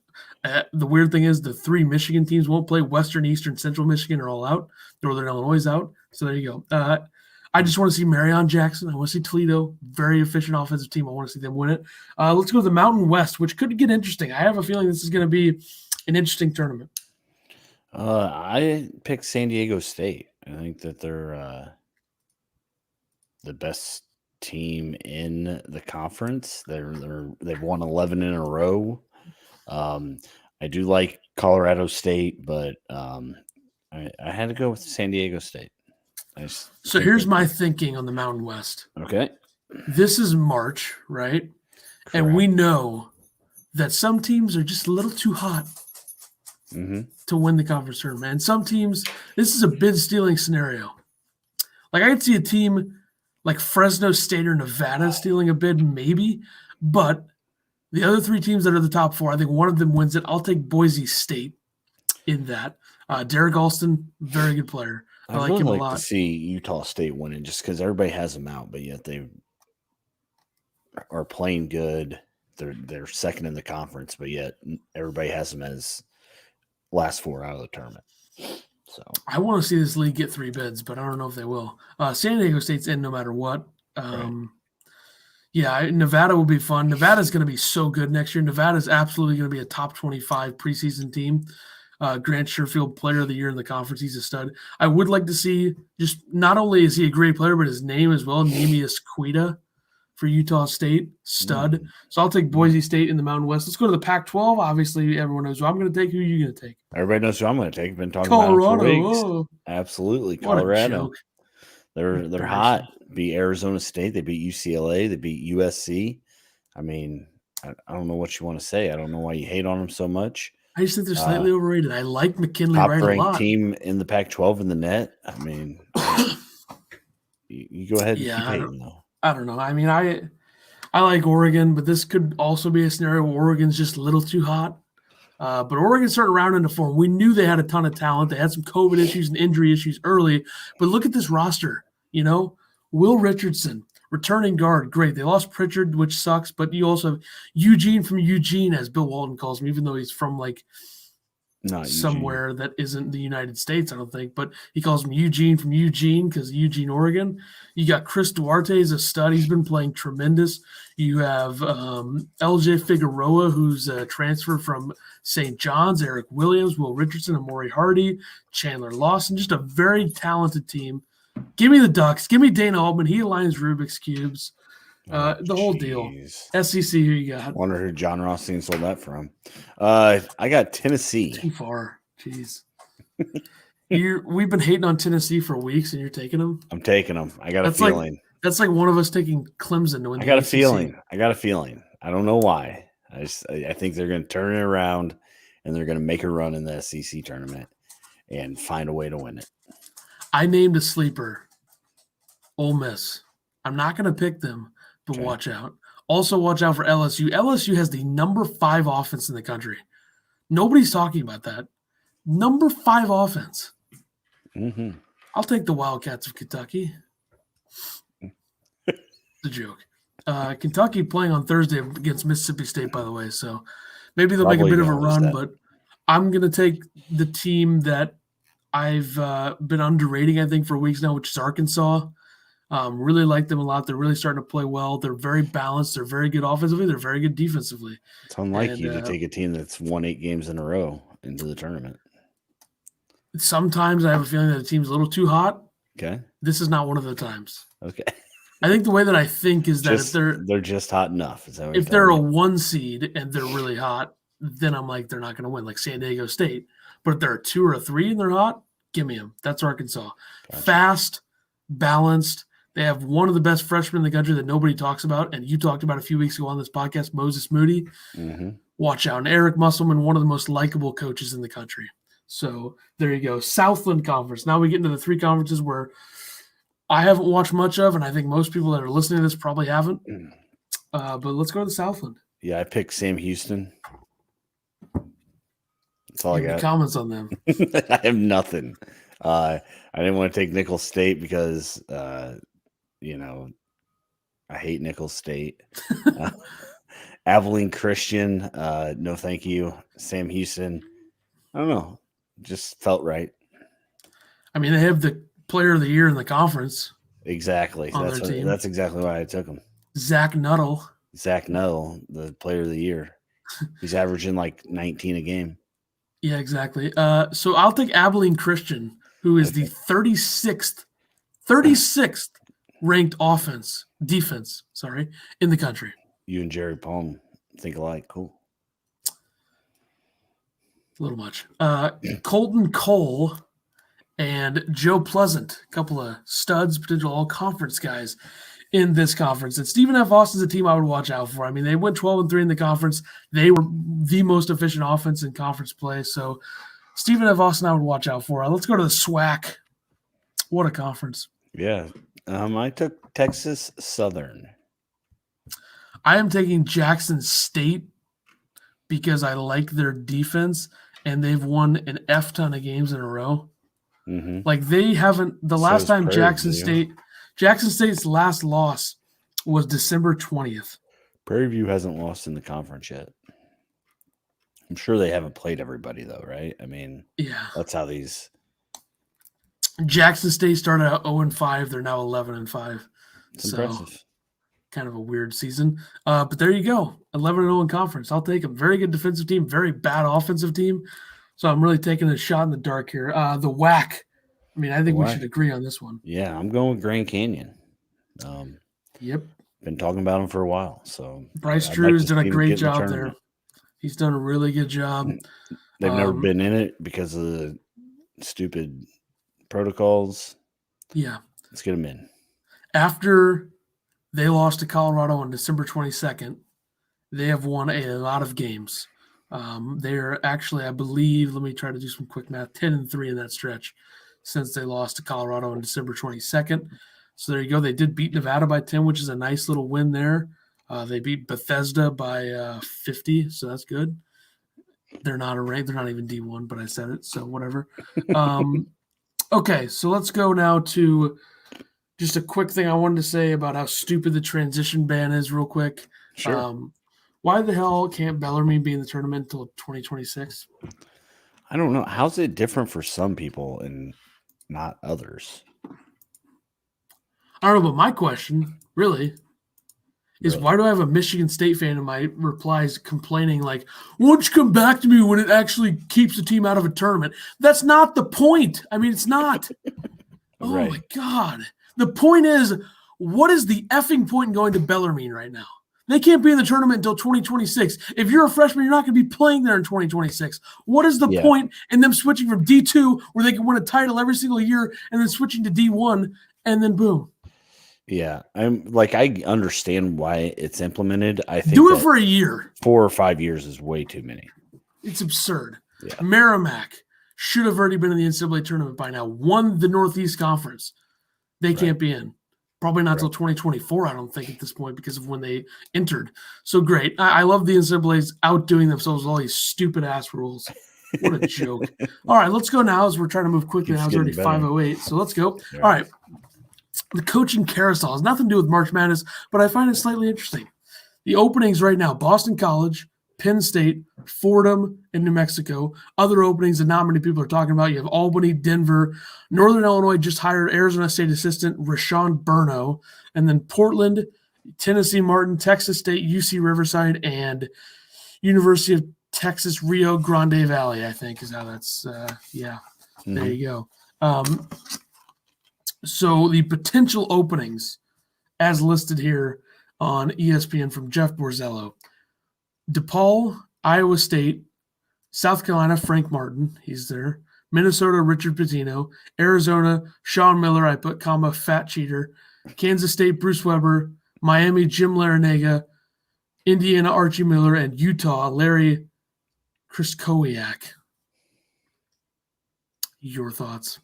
weird thing is the 3 Michigan teams won't play. Western, Eastern, Central Michigan are all out. Northern Illinois is out. So there you go. I just want to see Marion Jackson. I want to see Toledo, very efficient offensive team. I want to see them win it. Let's go to the Mountain West, which could get interesting. I have a feeling this is going to be an interesting tournament. I picked San Diego State. I think that they're the best team in the conference. They've won 11 in a row. I do like Colorado State, but I had to go with San Diego State. So here's my thinking on the Mountain West. Okay. This is March, right? Correct. And we know that some teams are just a little too hot to win the conference tournament. And some teams, this is a bid stealing scenario. I could see a team like Fresno State or Nevada stealing a bid, maybe. But the other 3 teams that are the top 4, I think one of them wins it. I'll take Boise State in that. Derek Alston, very good player. I like him a lot. To see Utah State winning just because everybody has them out, but yet they are playing good. They're second in the conference, but yet everybody has them as last 4 out of the tournament. So I want to see this league get 3 bids, but I don't know if they will. San Diego State's in no matter what. Right. Yeah, Nevada will be fun. Nevada's going to be so good next year. Nevada's absolutely going to be a top 25 preseason team. Grant Sherfield, player of the year in the conference. He's a stud. I would like to see just not only is he a great player, but his name as well, Neemias Queta for Utah State, stud. So I'll take Boise State in the Mountain West. Let's go to the Pac-12. Obviously, everyone knows who I'm going to take. Who are you going to take? Everybody knows who I'm going to take. I've been talking Colorado, about it for weeks. Oh. Absolutely, Colorado. They're hot. Beat Arizona State. They beat UCLA. They beat USC. I mean, I don't know what you want to say. I don't know why you hate on them so much. I just think they're slightly overrated. I like McKinley Wright a lot. Top-ranked team in the Pac-12 in the net. I mean, you go ahead and keep hating, though. I don't know. I mean, I like Oregon, but this could also be a scenario where Oregon's just a little too hot. But Oregon started rounding into form. We knew they had a ton of talent. They had some COVID issues and injury issues early. But look at this roster. Will Richardson, returning guard, great. They lost Pritchard, which sucks. But you also have Eugene from Eugene, as Bill Walton calls him, even though he's from Not somewhere Eugene. that isn't the United States, I don't think. But he calls him Eugene from Eugene because Eugene, Oregon. You got Chris Duarte is a stud. He's been playing tremendous. You have LJ Figueroa, who's a transfer from St. John's, Eric Williams, Will Richardson, Amori Hardy, Chandler Lawson. Just a very talented team. Give me the Ducks. Give me Dana Altman. He aligns Rubik's Cubes. The whole deal. SEC, who you got? Wonder who John Rothstein sold that from. I got Tennessee. Too far. Jeez. We've been hating on Tennessee for weeks, and you're taking them? I'm taking them. I got a feeling. That's like one of us taking Clemson to win. I got a feeling. I don't know why. I think they're going to turn it around, and they're going to make a run in the SEC tournament and find a way to win it. I named a sleeper, Ole Miss. I'm not going to pick them. But watch out. Also, watch out for LSU. LSU has the number 5 offense in the country. Nobody's talking about that. Number 5 offense. Mm-hmm. I'll take the Wildcats of Kentucky. It's a joke. Kentucky playing on Thursday against Mississippi State, by the way. So maybe they'll make a bit of a run, but I'm going to take the team that I've been underrating, I think, for weeks now, which is Arkansas. Really like them a lot. They're really starting to play well. They're very balanced. They're very good offensively. They're very good defensively. It's unlike you to take a team that's won 8 games in a row into the tournament. Sometimes I have a feeling that the team's a little too hot. Okay. This is not one of the times. Okay. I think the way that I think is that if they're just hot enough. Is that what if they're a 1 seed and they're really hot, then I'm like, they're not going to win, like San Diego State. But if they're a 2 or a 3 and they're hot, give me them. That's Arkansas. Gotcha. Fast, balanced. They have one of the best freshmen in the country that nobody talks about, and you talked about a few weeks ago on this podcast, Moses Moody. Mm-hmm. Watch out. And Eric Musselman, one of the most likable coaches in the country. So there you go. Southland Conference. Now we get into the 3 conferences where I haven't watched much of, and I think most people that are listening to this probably haven't. But let's go to the Southland. Yeah, I picked Sam Houston. That's all I got. Comments on them? I have nothing. I didn't want to take Nicholls State because I hate Nicholls State. Abilene Christian, no thank you. Sam Houston, I don't know. Just felt right. I mean, they have the player of the year in the conference. Exactly. That's exactly why I took him. Zach Nuttall, the player of the year. He's averaging like 19 a game. Yeah, exactly. So I'll take Abilene Christian, who is the 36th ranked defense, in the country. You and Jerry Palm think alike. Cool. A little much. Colton Cole and Joe Pleasant, a couple of studs, potential all-conference guys in this conference. And Stephen F. Austin's a team I would watch out for. I mean, they went 12-3 in the conference. They were the most efficient offense in conference play. So Stephen F. Austin I would watch out for. Let's go to the SWAC. What a conference. Yeah. I took Texas Southern. I am taking Jackson State because I like their defense, and they've won an F ton of games in a row. Mm-hmm. Like they haven't – the last time Jackson State's last loss was December 20th. Prairie View hasn't lost in the conference yet. I'm sure they haven't played everybody, though, right? I mean, yeah, that's how these – Jackson State started out 0-5. They're now 11-5. It's impressive. Kind of a weird season. But there you go. 11-0 in conference. I'll take them. Very good defensive team, very bad offensive team. So I'm really taking a shot in the dark here. The WAC. I mean, I think we should agree on this one. Yeah, I'm going with Grand Canyon. Yep. Been talking about him for a while. So Bryce Drew's done a great job there. He's done a really good job. They've never been in it because of the stupid protocols. Yeah. Let's get them in. After they lost to Colorado on December 22nd, they have won a lot of games. They're actually, I believe, let me try to do some quick math, 10-3 in that stretch since they lost to Colorado on December 22nd. So there you go. They did beat Nevada by 10, which is a nice little win there. They beat Bethesda by 50, so that's good. They're not a rank. They're not even D1, but I said it, so whatever. Okay, so let's go now to just a quick thing I wanted to say about how stupid the transition ban is real quick. Sure. Why the hell can't Bellarmine be in the tournament until 2026? I don't know. How's it different for some people and not others? I don't know, but my question, really, is why do I have a Michigan State fan in my replies complaining like, why don't you come back to me when it actually keeps the team out of a tournament? That's not the point. I mean, it's not. Oh, Right. my God. The point is, what is the effing point in going to Bellarmine right now? They can't be in the tournament until 2026. If you're a freshman, you're not going to be playing there in 2026. What is the point in them switching from D2, where they can win a title every single year, and then switching to D1, and then boom? Yeah, I understand why it's implemented. I think do it for a year. 4 or 5 years is way too many. It's absurd. Yeah. Merrimack should have already been in the NCAA tournament by now. Won the Northeast Conference. They can't be in. Probably not until 2024, I don't think, at this point, because of when they entered. So great. I love the NCAA's outdoing themselves with all these stupid-ass rules. What a joke. All right, let's go now as we're trying to move quickly. Now it's already 5:08, so let's go. Yeah. All right. The coaching carousel has nothing to do with March Madness, but I find it slightly interesting. The openings right now, Boston College, Penn State, Fordham, and New Mexico. Other openings that not many people are talking about. You have Albany, Denver. Northern Illinois just hired Arizona State assistant Rashawn Burno. And then Portland, Tennessee Martin, Texas State, UC Riverside, and University of Texas Rio Grande Valley, I think is how that's, There you go. So the potential openings, as listed here on ESPN from Jeff Borzello: DePaul, Iowa State, South Carolina, Frank Martin, he's there. Minnesota, Richard Pitino. Arizona, Sean Miller, I put comma, fat cheater. Kansas State, Bruce Weber. Miami, Jim Larinaga. Indiana, Archie Miller. And Utah, Larry Kriskowiak. Your thoughts?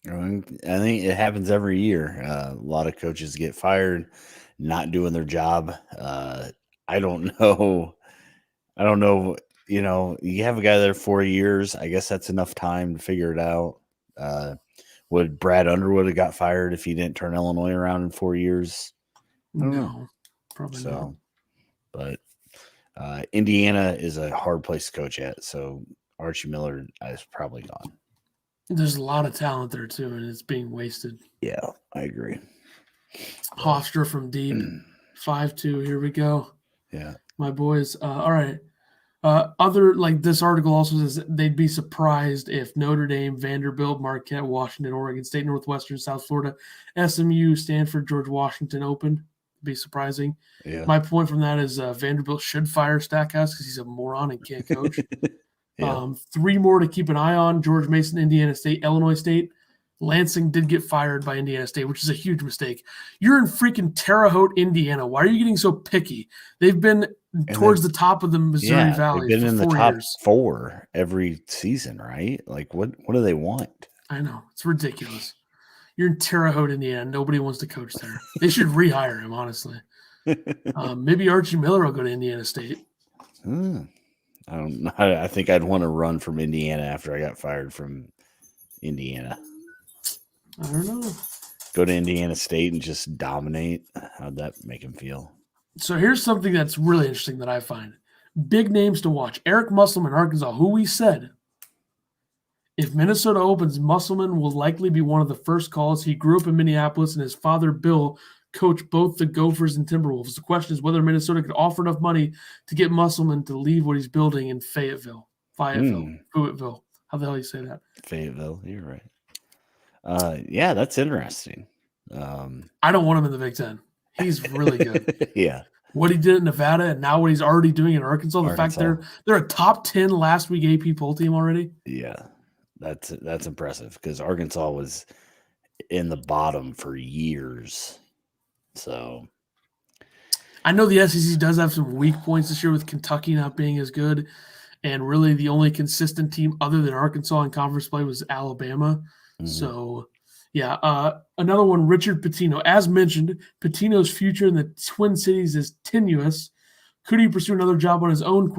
I think it happens every year. A lot of coaches get fired, not doing their job. I don't know. You have a guy there 4 years. I guess that's enough time to figure it out. Would Brad Underwood have got fired if he didn't turn Illinois around in 4 years? No, probably not. But Indiana is a hard place to coach at. So Archie Miller is probably gone. There's a lot of talent there, too, and it's being wasted. Yeah, I agree. Hofstra from deep, 5-2. Here we go. Yeah. My boys. All right. This article also says they'd be surprised if Notre Dame, Vanderbilt, Marquette, Washington, Oregon State, Northwestern, South Florida, SMU, Stanford, George Washington open. It'd be surprising. Yeah. My point from that is Vanderbilt should fire Stackhouse because he's a moron and can't coach. Yeah. 3 more to keep an eye on: George Mason, Indiana State, Illinois State. Lansing did get fired by Indiana State, which is a huge mistake. You're in freaking Terre Haute, Indiana. Why are you getting so picky? They've been towards the top of the Missouri Valley. They've been for in the 4 top years. 4 every season, right? Like, what do they want? I know. It's ridiculous. You're in Terre Haute, Indiana. Nobody wants to coach there. They should rehire him, honestly. Maybe Archie Miller will go to Indiana State. I don't know. I think I'd want to run from Indiana after I got fired from Indiana. I don't know. Go to Indiana State and just dominate. How'd that make him feel? So here's something that's really interesting that I find. Big names to watch. Eric Musselman, Arkansas, who we said, if Minnesota opens, Musselman will likely be one of the first calls. He grew up in Minneapolis, and his father, Bill, coached both the Gophers and Timberwolves. The question is whether Minnesota could offer enough money to get Musselman to leave what he's building in Fayetteville. How the hell do you say that? Fayetteville, you're right. Yeah, that's interesting. I don't want him in the Big Ten. He's really good. Yeah. What he did in Nevada and now what he's already doing in Arkansas. The fact they're a top 10 last week AP poll team already. Yeah, that's impressive because Arkansas was in the bottom for years. So I know the SEC does have some weak points this year with Kentucky not being as good. And really the only consistent team other than Arkansas in conference play was Alabama. Mm-hmm. So, yeah. Another one, Richard Pitino. As mentioned, Pitino's future in the Twin Cities is tenuous. Could he pursue another job on his own, ?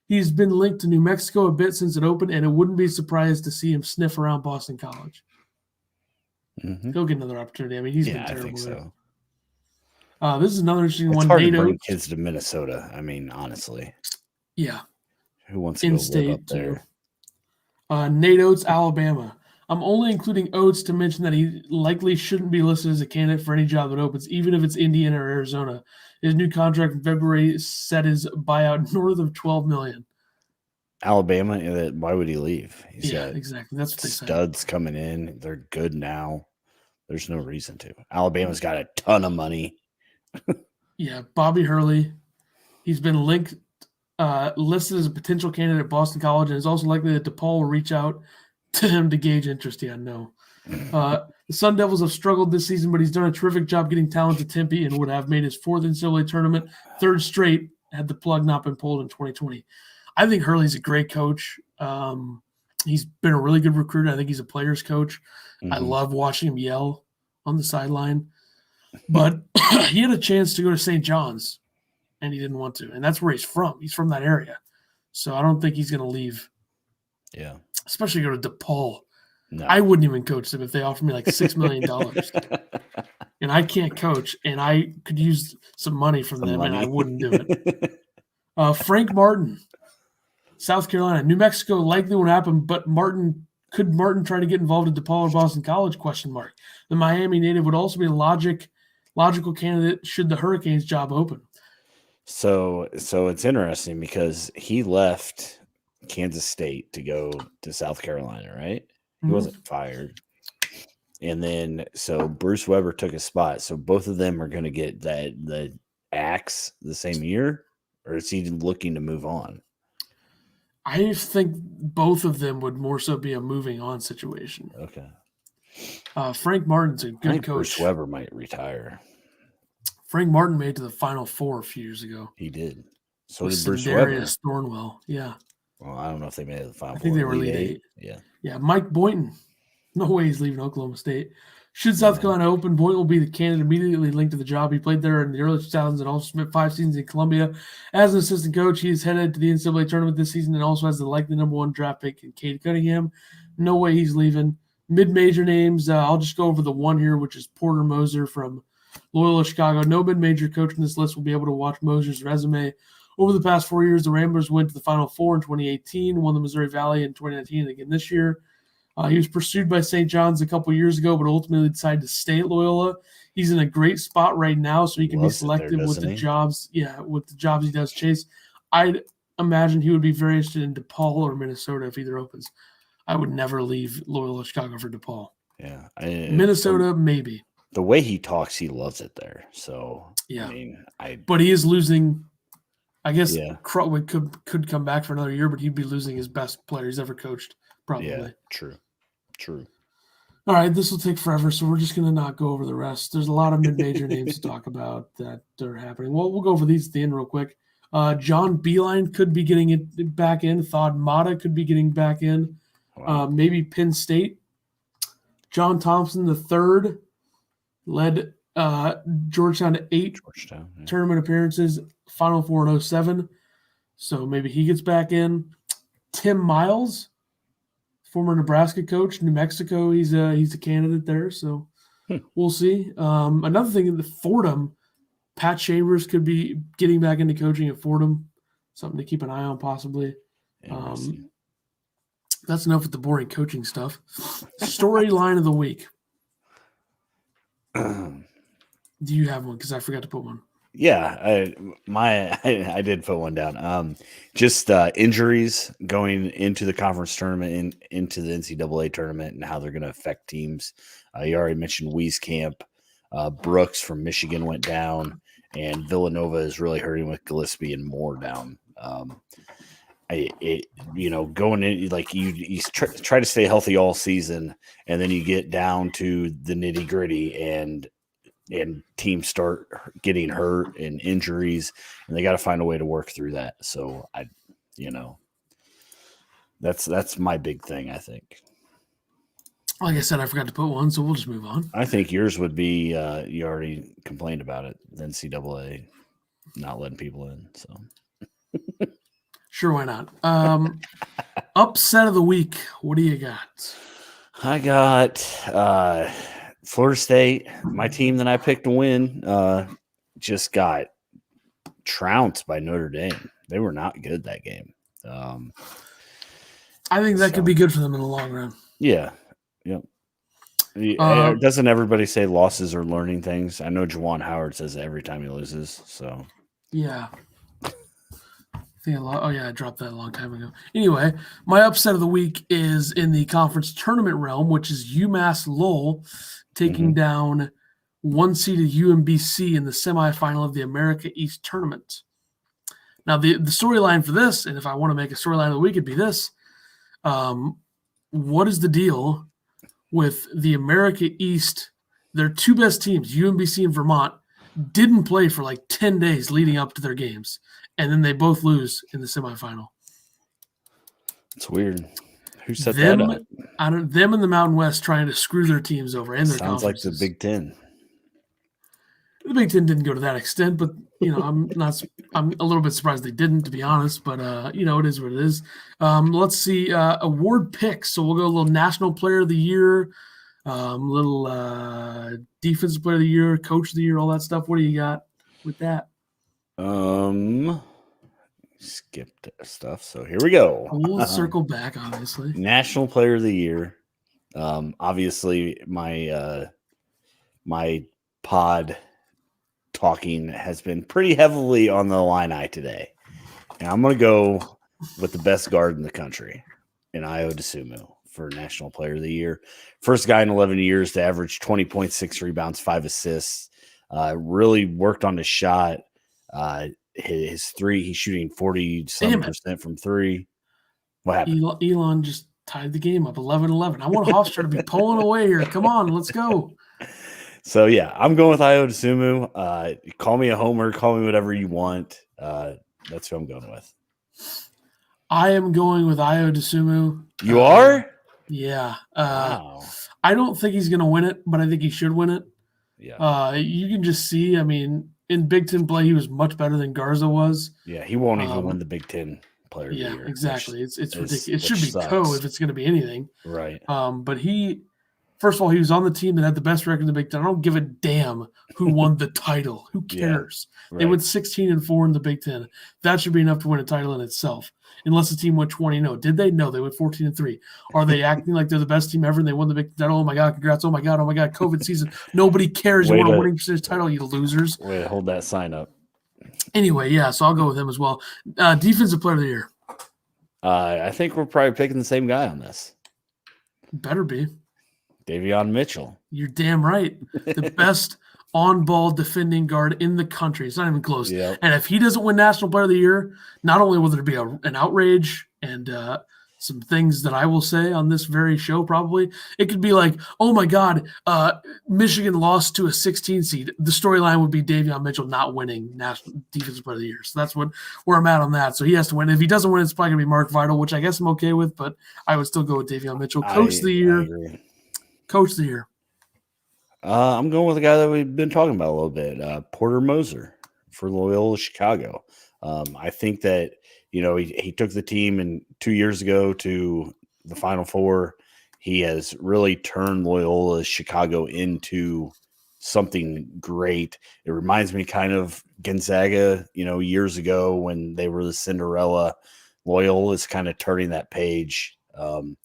He's been linked to New Mexico a bit since it opened, and it wouldn't be surprised to see him sniff around Boston College. Mm-hmm. He'll get another opportunity. I mean, he's been terrible. I think so. This is another interesting one. It's hard to bring kids to Minnesota. I mean, honestly. Yeah. Who wants to go live up there? Nate Oates, Alabama. I'm only including Oates to mention that he likely shouldn't be listed as a candidate for any job that opens, even if it's Indiana or Arizona. His new contract in February set his buyout north of $12 million. Alabama, why would he leave? He's got exactly. That's what they studs said. Coming in. They're good now. There's no reason to. Alabama's got a ton of money. Yeah, Bobby Hurley. He's been listed as a potential candidate at Boston College, and is also likely that DePaul will reach out to him to gauge interest. Yeah, no. The Sun Devils have struggled this season, but he's done a terrific job getting talent to Tempe and would have made his fourth NCAA tournament, third straight, had the plug not been pulled in 2020. I think Hurley's a great coach. He's been a really good recruiter. I think he's a player's coach. Mm-hmm. I love watching him yell on the sideline. But he had a chance to go to St. John's, and he didn't want to. And that's where he's from. He's from that area. So I don't think he's going to leave. Yeah. Especially go to DePaul. No. I wouldn't even coach them if they offered me like $6 million. And I can't coach, and I could use some money from them, and I wouldn't do it. Frank Martin, South Carolina. New Mexico likely won't happen, but could Martin try to get involved at DePaul or Boston College? ? The Miami native would also be a logical candidate should the Hurricanes job open. So it's interesting because he left Kansas State to go to South Carolina, right? He wasn't fired. And then so Bruce Weber took his spot. So both of them are going to get the axe the same year, or is he looking to move on? I think both of them would more so be a moving on situation. Okay. Frank Martin's a good coach. Bruce Weber might retire. Frank Martin made it to the Final Four a few years ago. He did. So did Bruce Weber. Thornwell, yeah. Well, I don't know if they made it to the Final Four. I think they were Elite Eight. Yeah. Yeah, Mike Boynton. No way he's leaving Oklahoma State. Should South Carolina open, Boynton will be the candidate immediately linked to the job. He played there in the early 2000s and also spent 5 seasons in Columbia. As an assistant coach, he is headed to the NCAA tournament this season and also has the likely number 1 draft pick in Cade Cunningham. No way he's leaving. Mid-major names, I'll just go over the one here, which is Porter Moser from Loyola Chicago. No mid-major coach in this list will be able to watch Moser's resume. Over the past 4 years, the Ramblers went to the Final Four in 2018, won the Missouri Valley in 2019, and again this year. He was pursued by St. John's a couple years ago, but ultimately decided to stay at Loyola. He's in a great spot right now, so he can be selective with the jobs. Yeah, with the jobs he does chase. I'd imagine he would be very interested in DePaul or Minnesota if either opens. I would never leave Loyola Chicago for DePaul. Yeah, Minnesota maybe. The way he talks, he loves it there. So yeah, I mean, but he is losing. I guess Crutwood could come back for another year, but he'd be losing his best player he's ever coached. Probably. Yeah, true. All right, this will take forever, so we're just going to not go over the rest. There's a lot of mid-major names to talk about that are happening. Well, we'll go over these at the end real quick. John Beeline could be getting it back in. Thad Matta could be getting back in. Wow. Maybe Penn State. John Thompson III led Georgetown to 8 tournament appearances, Final Four in 07. So maybe he gets back in. Tim Miles, former Nebraska coach, New Mexico, he's a candidate there. So we'll see. Another thing in the Fordham, Pat Chambers could be getting back into coaching at Fordham. Something to keep an eye on possibly. That's enough with the boring coaching stuff. Storyline of the week. Do you have one? Because I forgot to put one. Yeah, I did put one down. Just injuries going into the conference tournament, into the NCAA tournament, and how they're going to affect teams. You already mentioned Wieskamp. Brooks from Michigan went down, and Villanova is really hurting with Gillespie and Moore down. Going in, like you try to stay healthy all season, and then you get down to the nitty gritty, and teams start getting hurt and injuries, and they got to find a way to work through that. So that's my big thing, I think. Like I said, I forgot to put one, so we'll just move on. I think yours would be, you already complained about it, the NCAA not letting people in. So Sure, why not? Upset of the week. What do you got? I got Florida State, my team that I picked to win, just got trounced by Notre Dame. They were not good that game. I think that could be good for them in the long run. Yeah. Yep. Doesn't everybody say losses are learning things? I know Juwan Howard says it every time he loses. So yeah. I dropped that a long time ago. Anyway, my upset of the week is in the conference tournament realm, which is UMass Lowell taking down one-seeded UMBC in the semifinal of the America East tournament. Now, the storyline for this, and if I want to make a storyline of the week, it'd be this. What is the deal with the America East? Their two best teams, UMBC and Vermont, didn't play for like 10 days leading up to their games. And then they both lose in the semifinal. It's weird. Who set that up? Them in the Mountain West trying to screw their teams over and their Sounds like the Big Ten. The Big Ten didn't go to that extent, but I'm a little bit surprised they didn't, to be honest. But it is what it is. Let's see award picks. So we'll go a little National Player of the Year, little Defensive Player of the Year, Coach of the Year, all that stuff. What do you got with that? Skipped stuff. So here we go. We'll circle back, obviously. National Player of the Year. Obviously, my pod talking has been pretty heavily on the Illini today. And I'm going to go with the best guard in the country, in Ayo Dosunmu, for National Player of the Year. First guy in 11 years to average 20.6 rebounds, 5 assists. Really worked on his shot. His three, he's shooting 47% from three. What happened? Elon just tied the game up 11-11. I want Hofstra to be pulling away here. Come on, let's go. So, yeah, I'm going with Ayo Dosunmu. Call me a homer. Call me whatever you want. That's who I'm going with. I am going with Ayo Dosunmu. You are? Yeah. Wow. I don't think he's going to win it, but I think he should win it. Yeah. You can just see, in Big Ten play, he was much better than Garza was. Yeah, he won't even win the Big Ten Player of the Year. Yeah, exactly. It's ridiculous. It should be Co if it's going to be anything. Right. But first of all, he was on the team that had the best record in the Big Ten. I don't give a damn who won the title. Who cares? Yeah, right. They went 16-4 in the Big Ten. That should be enough to win a title in itself. Unless the team went 20-0. Did they? No, they went 14-3. Are they acting like they're the best team ever and they won the Big Ten title? Oh my God, congrats. Oh my God, COVID season. Nobody cares. You won a winning percentage title, you losers. Wait, hold that sign up. Anyway, yeah, so I'll go with him as well. Defensive Player of the Year. I think we're probably picking the same guy on this. Better be. Davion Mitchell. You're damn right. The best on-ball defending guard in the country. It's not even close. Yep. And if he doesn't win National Player of the Year, not only will there be an outrage and some things that I will say on this very show probably, it could be like, oh my God, Michigan lost to a 16 seed. The storyline would be Davion Mitchell not winning National Defensive Player of the Year. So that's where I'm at on that. So he has to win. If he doesn't win, it's probably going to be Mark Vital, which I guess I'm okay with, but I would still go with Davion Mitchell. Coach of the Year. I agree. Coach of the Year. I'm going with a guy that we've been talking about a little bit, Porter Moser for Loyola Chicago. I think that, he took the team 2 years ago to the Final Four. He has really turned Loyola Chicago into something great. It reminds me kind of Gonzaga, years ago when they were the Cinderella. Loyola is kind of turning that page. And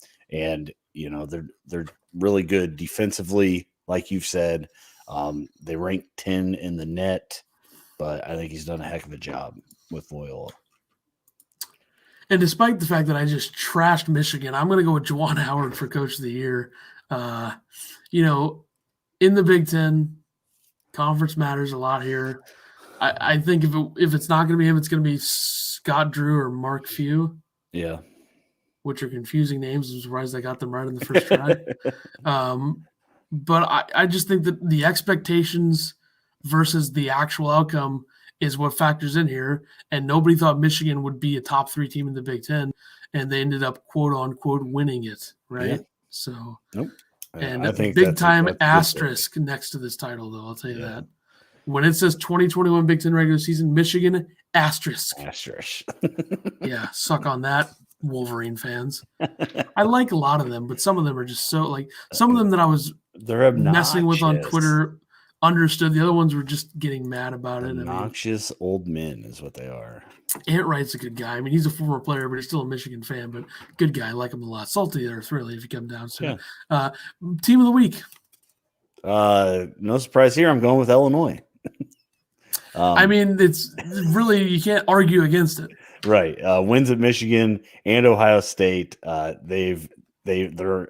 they're really good defensively, like you've said. They rank 10 in the net, but I think he's done a heck of a job with Loyola. And despite the fact that I just trashed Michigan, I'm going to go with Juwan Howard for Coach of the Year. In the Big Ten, conference matters a lot here. I think if it's not going to be him, it's going to be Scott Drew or Mark Few. Yeah. Which are confusing names. I'm surprised I got them right in the first try. But I just think that the expectations versus the actual outcome is what factors in here. And nobody thought Michigan would be a top 3 team in the Big Ten, and they ended up quote unquote winning it, right? Yeah. So, nope. And a big time asterisk next to this title, though. I'll tell you that. When it says 2021 Big Ten regular season, Michigan Asterisk. Yeah, suck on that, Wolverine fans. I like a lot of them, but some of them are just so like some of them that I was messing with on Twitter understood. The other ones were just getting mad about it. Obnoxious old men is what they are. Ant Wright's a good guy. I mean, he's a former player, but he's still a Michigan fan, but good guy. I like him a lot. Salt of the earth, really, if you come down to it. Team of the week. No surprise here. I'm going with Illinois. I mean, it's really, you can't argue against it. Right. Wins at Michigan and Ohio State. They're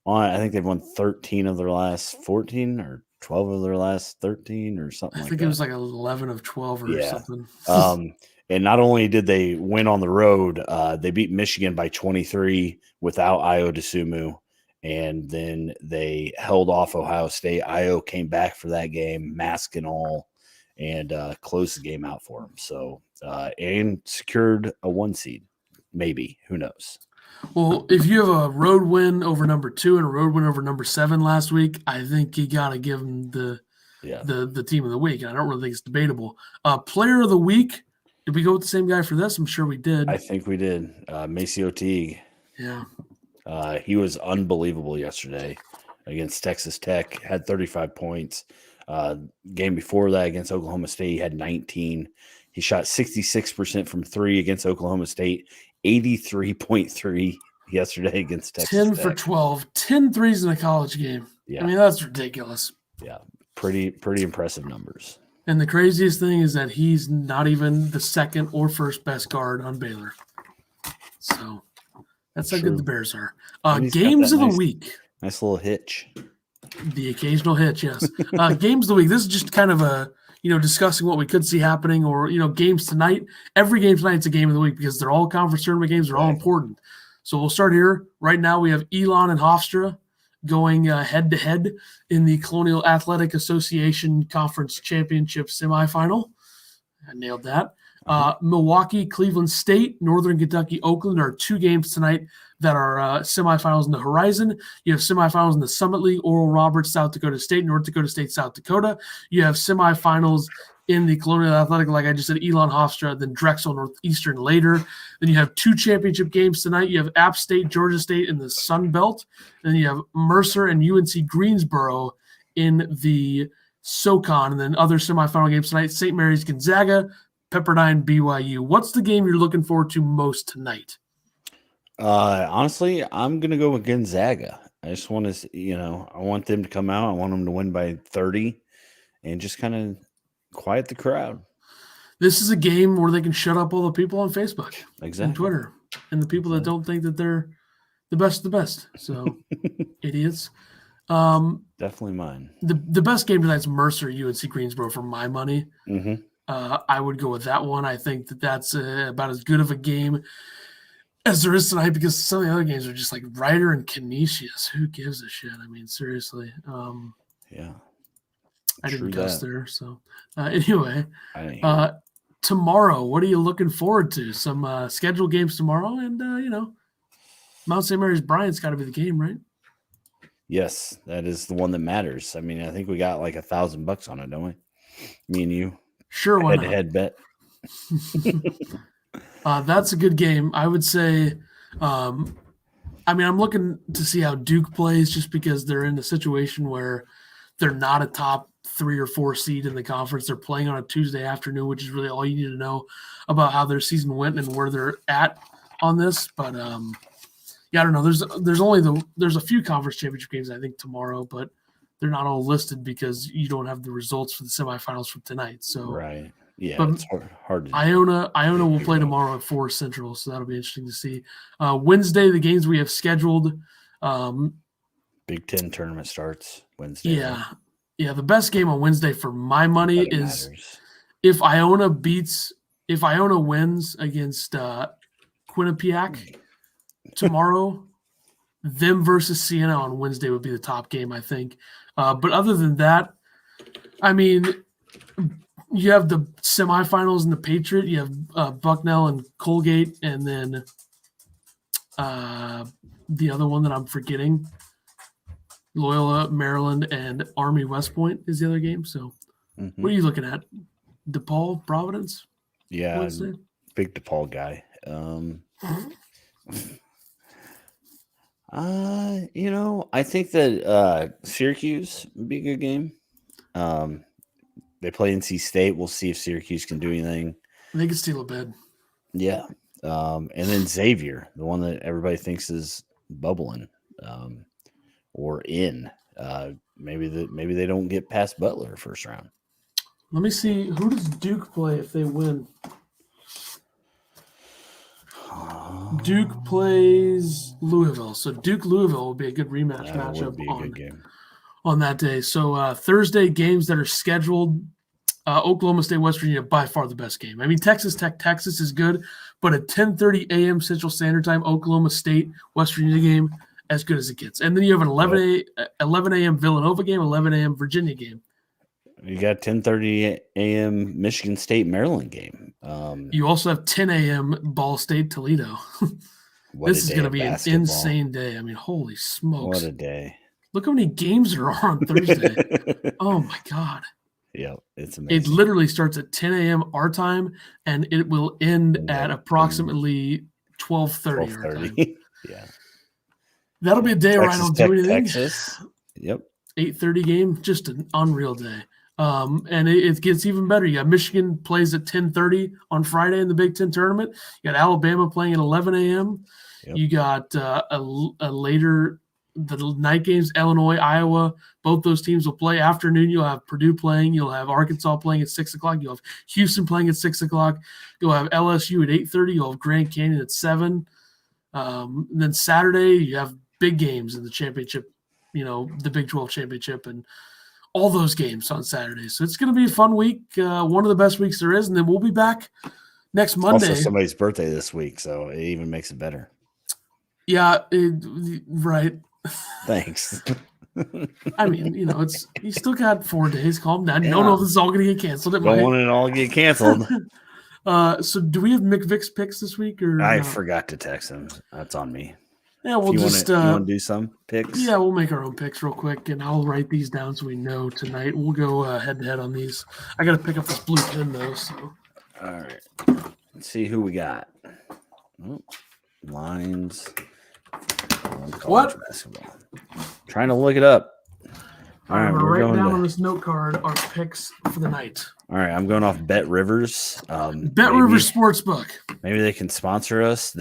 on, I think they've won 13 of their last 14 or 12 of their last 13 or something like that. I think it was like 11 of 12 or something. And not only did they win on the road, they beat Michigan by 23 without Ayo Dosunmu. And then they held off Ohio State. Ayo came back for that game, mask and all, and closed the game out for him. So, and secured a 1 seed, maybe. Who knows? Well, if you have a road win over number 2 and a road win over number 7 last week, I think you got to give them the team of the week. And I don't really think it's debatable. Player of the week. Did we go with the same guy for this? I'm sure we did. I think we did. Maceo Teague. Yeah. He was unbelievable yesterday against Texas Tech, had 35 points. Game before that against Oklahoma State, he had 19. He shot 66% from 3 against Oklahoma State, 83.3 yesterday against Texas 10 Tech. for 12, 10 threes in a college game. Yeah. I mean, that's ridiculous. Yeah, pretty impressive numbers. And the craziest thing is that he's not even the second or first best guard on Baylor. So that's how good the Bears are. Games of the week. Nice little hitch. The occasional hitch, yes. Games of the week. This is just kind of a, discussing what we could see happening or, games tonight. Every game tonight's a game of the week because they're all conference tournament games. They're all important. So we'll start here. Right now we have Elon and Hofstra going head-to-head in the Colonial Athletic Association Conference Championship semifinal. I nailed that. Milwaukee, Cleveland State, Northern Kentucky, Oakland are 2 games tonight that are semifinals in the horizon. You have semifinals in the Summit League, Oral Roberts, South Dakota State, North Dakota State, South Dakota. You have semifinals in the Colonial Athletic, like I just said, Elon Hofstra, then Drexel Northeastern later. Then you have 2 championship games tonight. You have App State, Georgia State in the Sun Belt. Then you have Mercer and UNC Greensboro in the SoCon. And then other semifinal games tonight, St. Mary's, Gonzaga, Pepperdine, BYU. What's the game you're looking forward to most tonight? Honestly, I'm going to go with Gonzaga. I just want to, I want them to come out. I want them to win by 30 and just kind of quiet the crowd. This is a game where they can shut up all the people on Facebook and Twitter and the people that don't think that they're the best of the best. So idiots. Definitely mine. The best game tonight's Mercer, UNC Greensboro for my money. Mm-hmm. I would go with that one. I think that's about as good of a game as there is tonight because some of the other games are just like Ryder and Canisius. Who gives a shit? I mean, seriously. Yeah. I didn't guess there. So anyway, tomorrow, what are you looking forward to? Some scheduled games tomorrow, and Mount St. Mary's Bryant's got to be the game, right? Yes, that is the one that matters. I mean, I think we got like $1,000 on it, don't we? Me and you. Sure, why not? Head-to-head bet. That's a good game. I would say. I'm looking to see how Duke plays, just because they're in a situation where they're not a top 3 or 4 seed in the conference. They're playing on a Tuesday afternoon, which is really all you need to know about how their season went and where they're at on this. But I don't know. There's a few conference championship games I think tomorrow, but they're not all listed because you don't have the results for the semifinals from tonight. So right, yeah, but it's hard to. Iona will play tomorrow at 4 Central, so that'll be interesting to see. Wednesday, the games we have scheduled. Big Ten tournament starts Wednesday. Yeah. The best game on Wednesday for my money is if Iona wins against Quinnipiac tomorrow. Them versus Siena on Wednesday would be the top game, I think. But other than that, I mean, you have the semifinals in the Patriot. You have Bucknell and Colgate, and then the other one that I'm forgetting, Loyola, Maryland, and Army West Point is the other game. So what are you looking at? DePaul, Providence? Yeah, Wednesday. Big DePaul guy. I think that Syracuse would be a good game. They play NC State. We'll see if Syracuse can do anything. They can steal a bid. Yeah. And then Xavier, the one that everybody thinks is bubbling, or in. Maybe they don't get past Butler first round. Let me see. Who does Duke play if they win? Duke plays Louisville. So Duke-Louisville will be a good rematch matchup on that day. So Thursday games that are scheduled, Oklahoma State, West Virginia, by far the best game. I mean, Texas Tech, Texas is good, but at 10:30 a.m. Central Standard Time, Oklahoma State, West Virginia game, as good as it gets. And then you have an 11 a.m. Villanova game, 11 a.m. Virginia game. You got 10:30 a.m. Michigan State, Maryland game. You also have 10 a.m. Ball State, Toledo. This is going to be an insane day. I mean, holy smokes. What a day. Look how many games there are on Thursday. Oh, my God. Yeah, it's amazing. It literally starts at 10 a.m. our time, and it will end at approximately 12:30 our time. Yeah. That'll be a day where I don't do anything. Texas. Yep. 8:30 game, just an unreal day. And it gets even better. You got Michigan plays at 10:30 on Friday in the Big Ten tournament. You got Alabama playing at 11 a.m. Yep. You got a later the night games, Illinois, Iowa. Both those teams will play. Afternoon, you'll have Purdue playing. You'll have Arkansas playing at 6 o'clock. You'll have Houston playing at 6 o'clock. You'll have LSU at 8:30. You'll have Grand Canyon at 7. Then Saturday, you have big games in the championship, the Big 12 championship and all those games on Saturday. So it's going to be a fun week, one of the best weeks there is. And then we'll be back next Monday. Also somebody's birthday this week, so it even makes it better. Yeah, right. Thanks. I mean, you still got 4 days. Calm down. You don't know if this is all going to get canceled. Don't want it all to get canceled. So do we have McVick's picks this week? Or I forgot to text him. That's on me. Yeah, we'll just you want to do some picks? Yeah, we'll make our own picks real quick, and I'll write these down so we know tonight. We'll go head to head on these. I got to pick up this blue pen though. So, all right, let's see who we got. Lines. What? Basketball. Trying to look it up. All right, we're writing down on this note card our picks for the night. All right, I'm going off Bet Rivers. Rivers Sportsbook. Maybe they can sponsor us.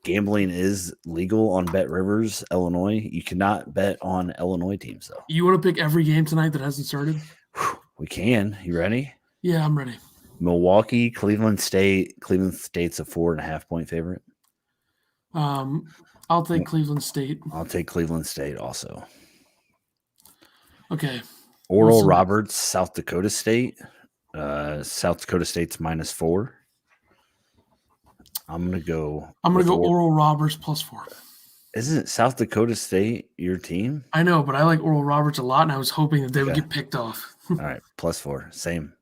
Gambling is legal on Bet Rivers, Illinois. You cannot bet on Illinois teams though. You want to pick every game tonight that hasn't started? We can. You ready? Yeah, I'm ready. Milwaukee, Cleveland State. Cleveland State's a 4.5 point favorite. I'll take Cleveland State. I'll take Cleveland State also. Okay. Oral Roberts, South Dakota State. South Dakota State's -4. I'm gonna go Oral Roberts +4. Isn't it South Dakota State your team? I know, but I like Oral Roberts a lot, and I was hoping that they would get picked off. All right, +4. Same.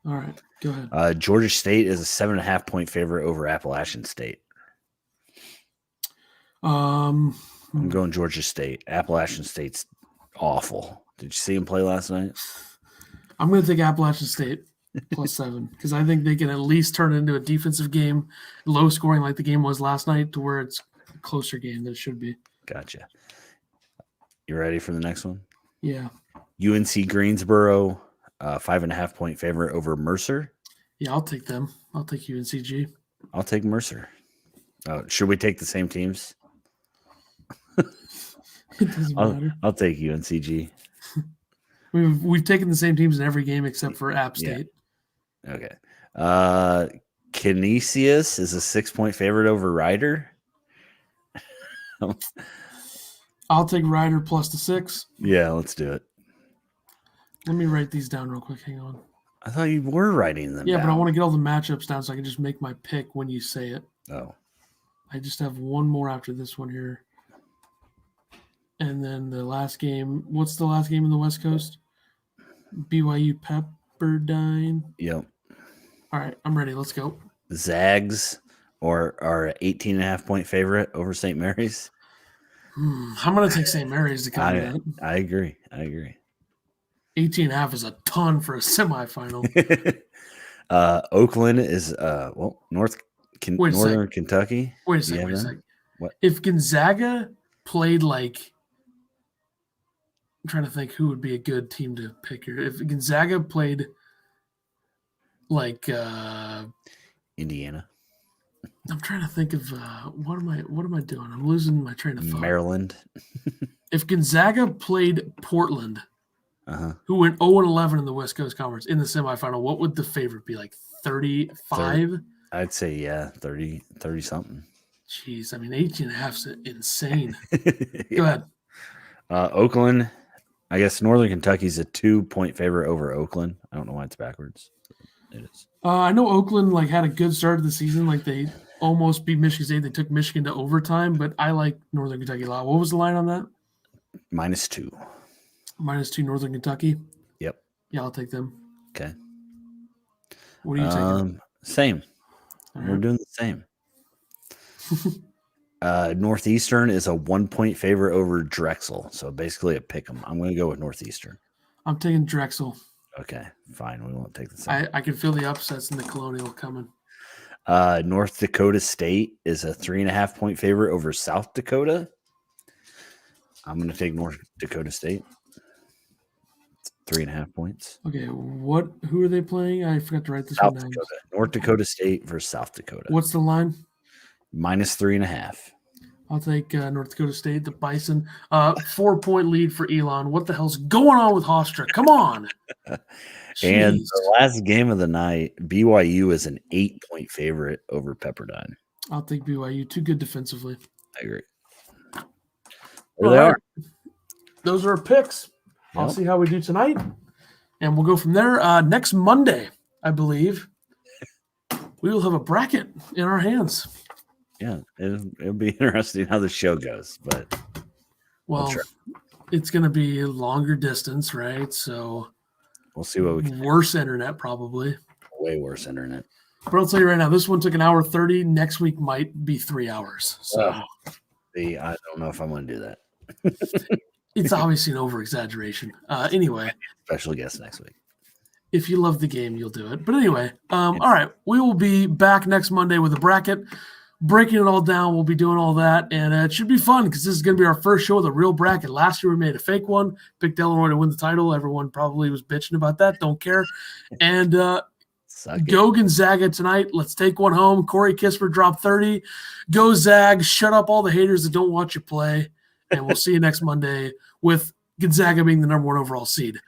All right, go ahead. Georgia State is a 7.5 point favorite over Appalachian State. I'm going Georgia State. Appalachian State's awful. Did you see him play last night? I'm going to take Appalachian State +7 because I think they can at least turn it into a defensive game, low scoring like the game was last night, to where it's a closer game than it should be. Gotcha. You ready for the next one? Yeah. UNC Greensboro, 5.5 point favorite over Mercer. Yeah, I'll take them. I'll take UNCG. I'll take Mercer. Should we take the same teams? It doesn't matter. I'll take UNCG. We've taken the same teams in every game except for App State. Yeah. Okay. Canisius is a 6 point favorite over Rider. I'll take Rider +6. Yeah, let's do it. Let me write these down real quick. Hang on. I thought you were writing them down. Yeah, but I want to get all the matchups down so I can just make my pick when you say it. Oh. I just have one more after this one here. And then the last game. What's the last game in the West Coast? BYU Pepperdine. Yep. All right, I'm ready. Let's go. Zags are 18.5 point favorite over St. Mary's. I'm going to take St. Mary's to cover that. I agree. 18.5 is a ton for a semifinal. Oakland is Northern Kentucky. Wait a second. What? If Gonzaga played like, I'm trying to think who would be a good team to pick here. If Gonzaga played like Indiana. I'm trying to think of what am I doing? I'm losing my train of thought. Maryland. If Gonzaga played Portland, who went 0-11 in the West Coast Conference in the semifinal, what would the favorite be? Like 35? I'd say 30 something. Jeez, I mean 18.5 is insane. Go ahead. Oakland, I guess Northern Kentucky's a 2-point favorite over Oakland. I don't know why it's backwards. It is. I know Oakland had a good start of the season. Like they almost beat Michigan State. They took Michigan to overtime, but I like Northern Kentucky a lot. What was the line on that? -2. -2 Northern Kentucky. Yep. Yeah, I'll take them. Okay. What are you taking? Same. We're doing the same. Northeastern is a 1-point favorite over Drexel. So basically a pick 'em. I'm going to go with Northeastern. I'm taking Drexel. Okay, fine. We won't take the same. I can feel the upsets in the Colonial coming. North Dakota State is a 3.5-point favorite over South Dakota. I'm going to take North Dakota State. 3.5 points. Okay, who are they playing? I forgot to write this South one down. Dakota. North Dakota State versus South Dakota. What's the line? -3.5. I'll take North Dakota State, the Bison. 4-point lead for Elon. What the hell's going on with Hofstra? Come on. And the last game of the night, BYU is an 8-point favorite over Pepperdine. I'll take BYU. Too good defensively. I agree. There they are. Those are our picks. I'll see how we do tonight, and we'll go from there. Next Monday, I believe, we will have a bracket in our hands. Yeah, it'll be interesting how the show goes, but it's going to be a longer distance, right? So we'll see what we can. Worse internet, probably. Way worse internet. But I'll tell you right now, this one took 1 hour 30. Next week might be 3 hours. So I don't know if I'm going to do that. It's obviously an over-exaggeration. Anyway. Special guest next week. If you love the game, you'll do it. But anyway, all right. We will be back next Monday with a bracket, breaking it all down. We'll be doing all that. And it should be fun because this is going to be our first show with a real bracket. Last year we made a fake one. Picked Illinois to win the title. Everyone probably was bitching about that. Don't care. And go Gonzaga tonight. Let's take one home. Corey Kisper dropped 30. Go Zag. Shut up all the haters that don't watch you play. And we'll see you next Monday with Gonzaga being the #1 overall seed.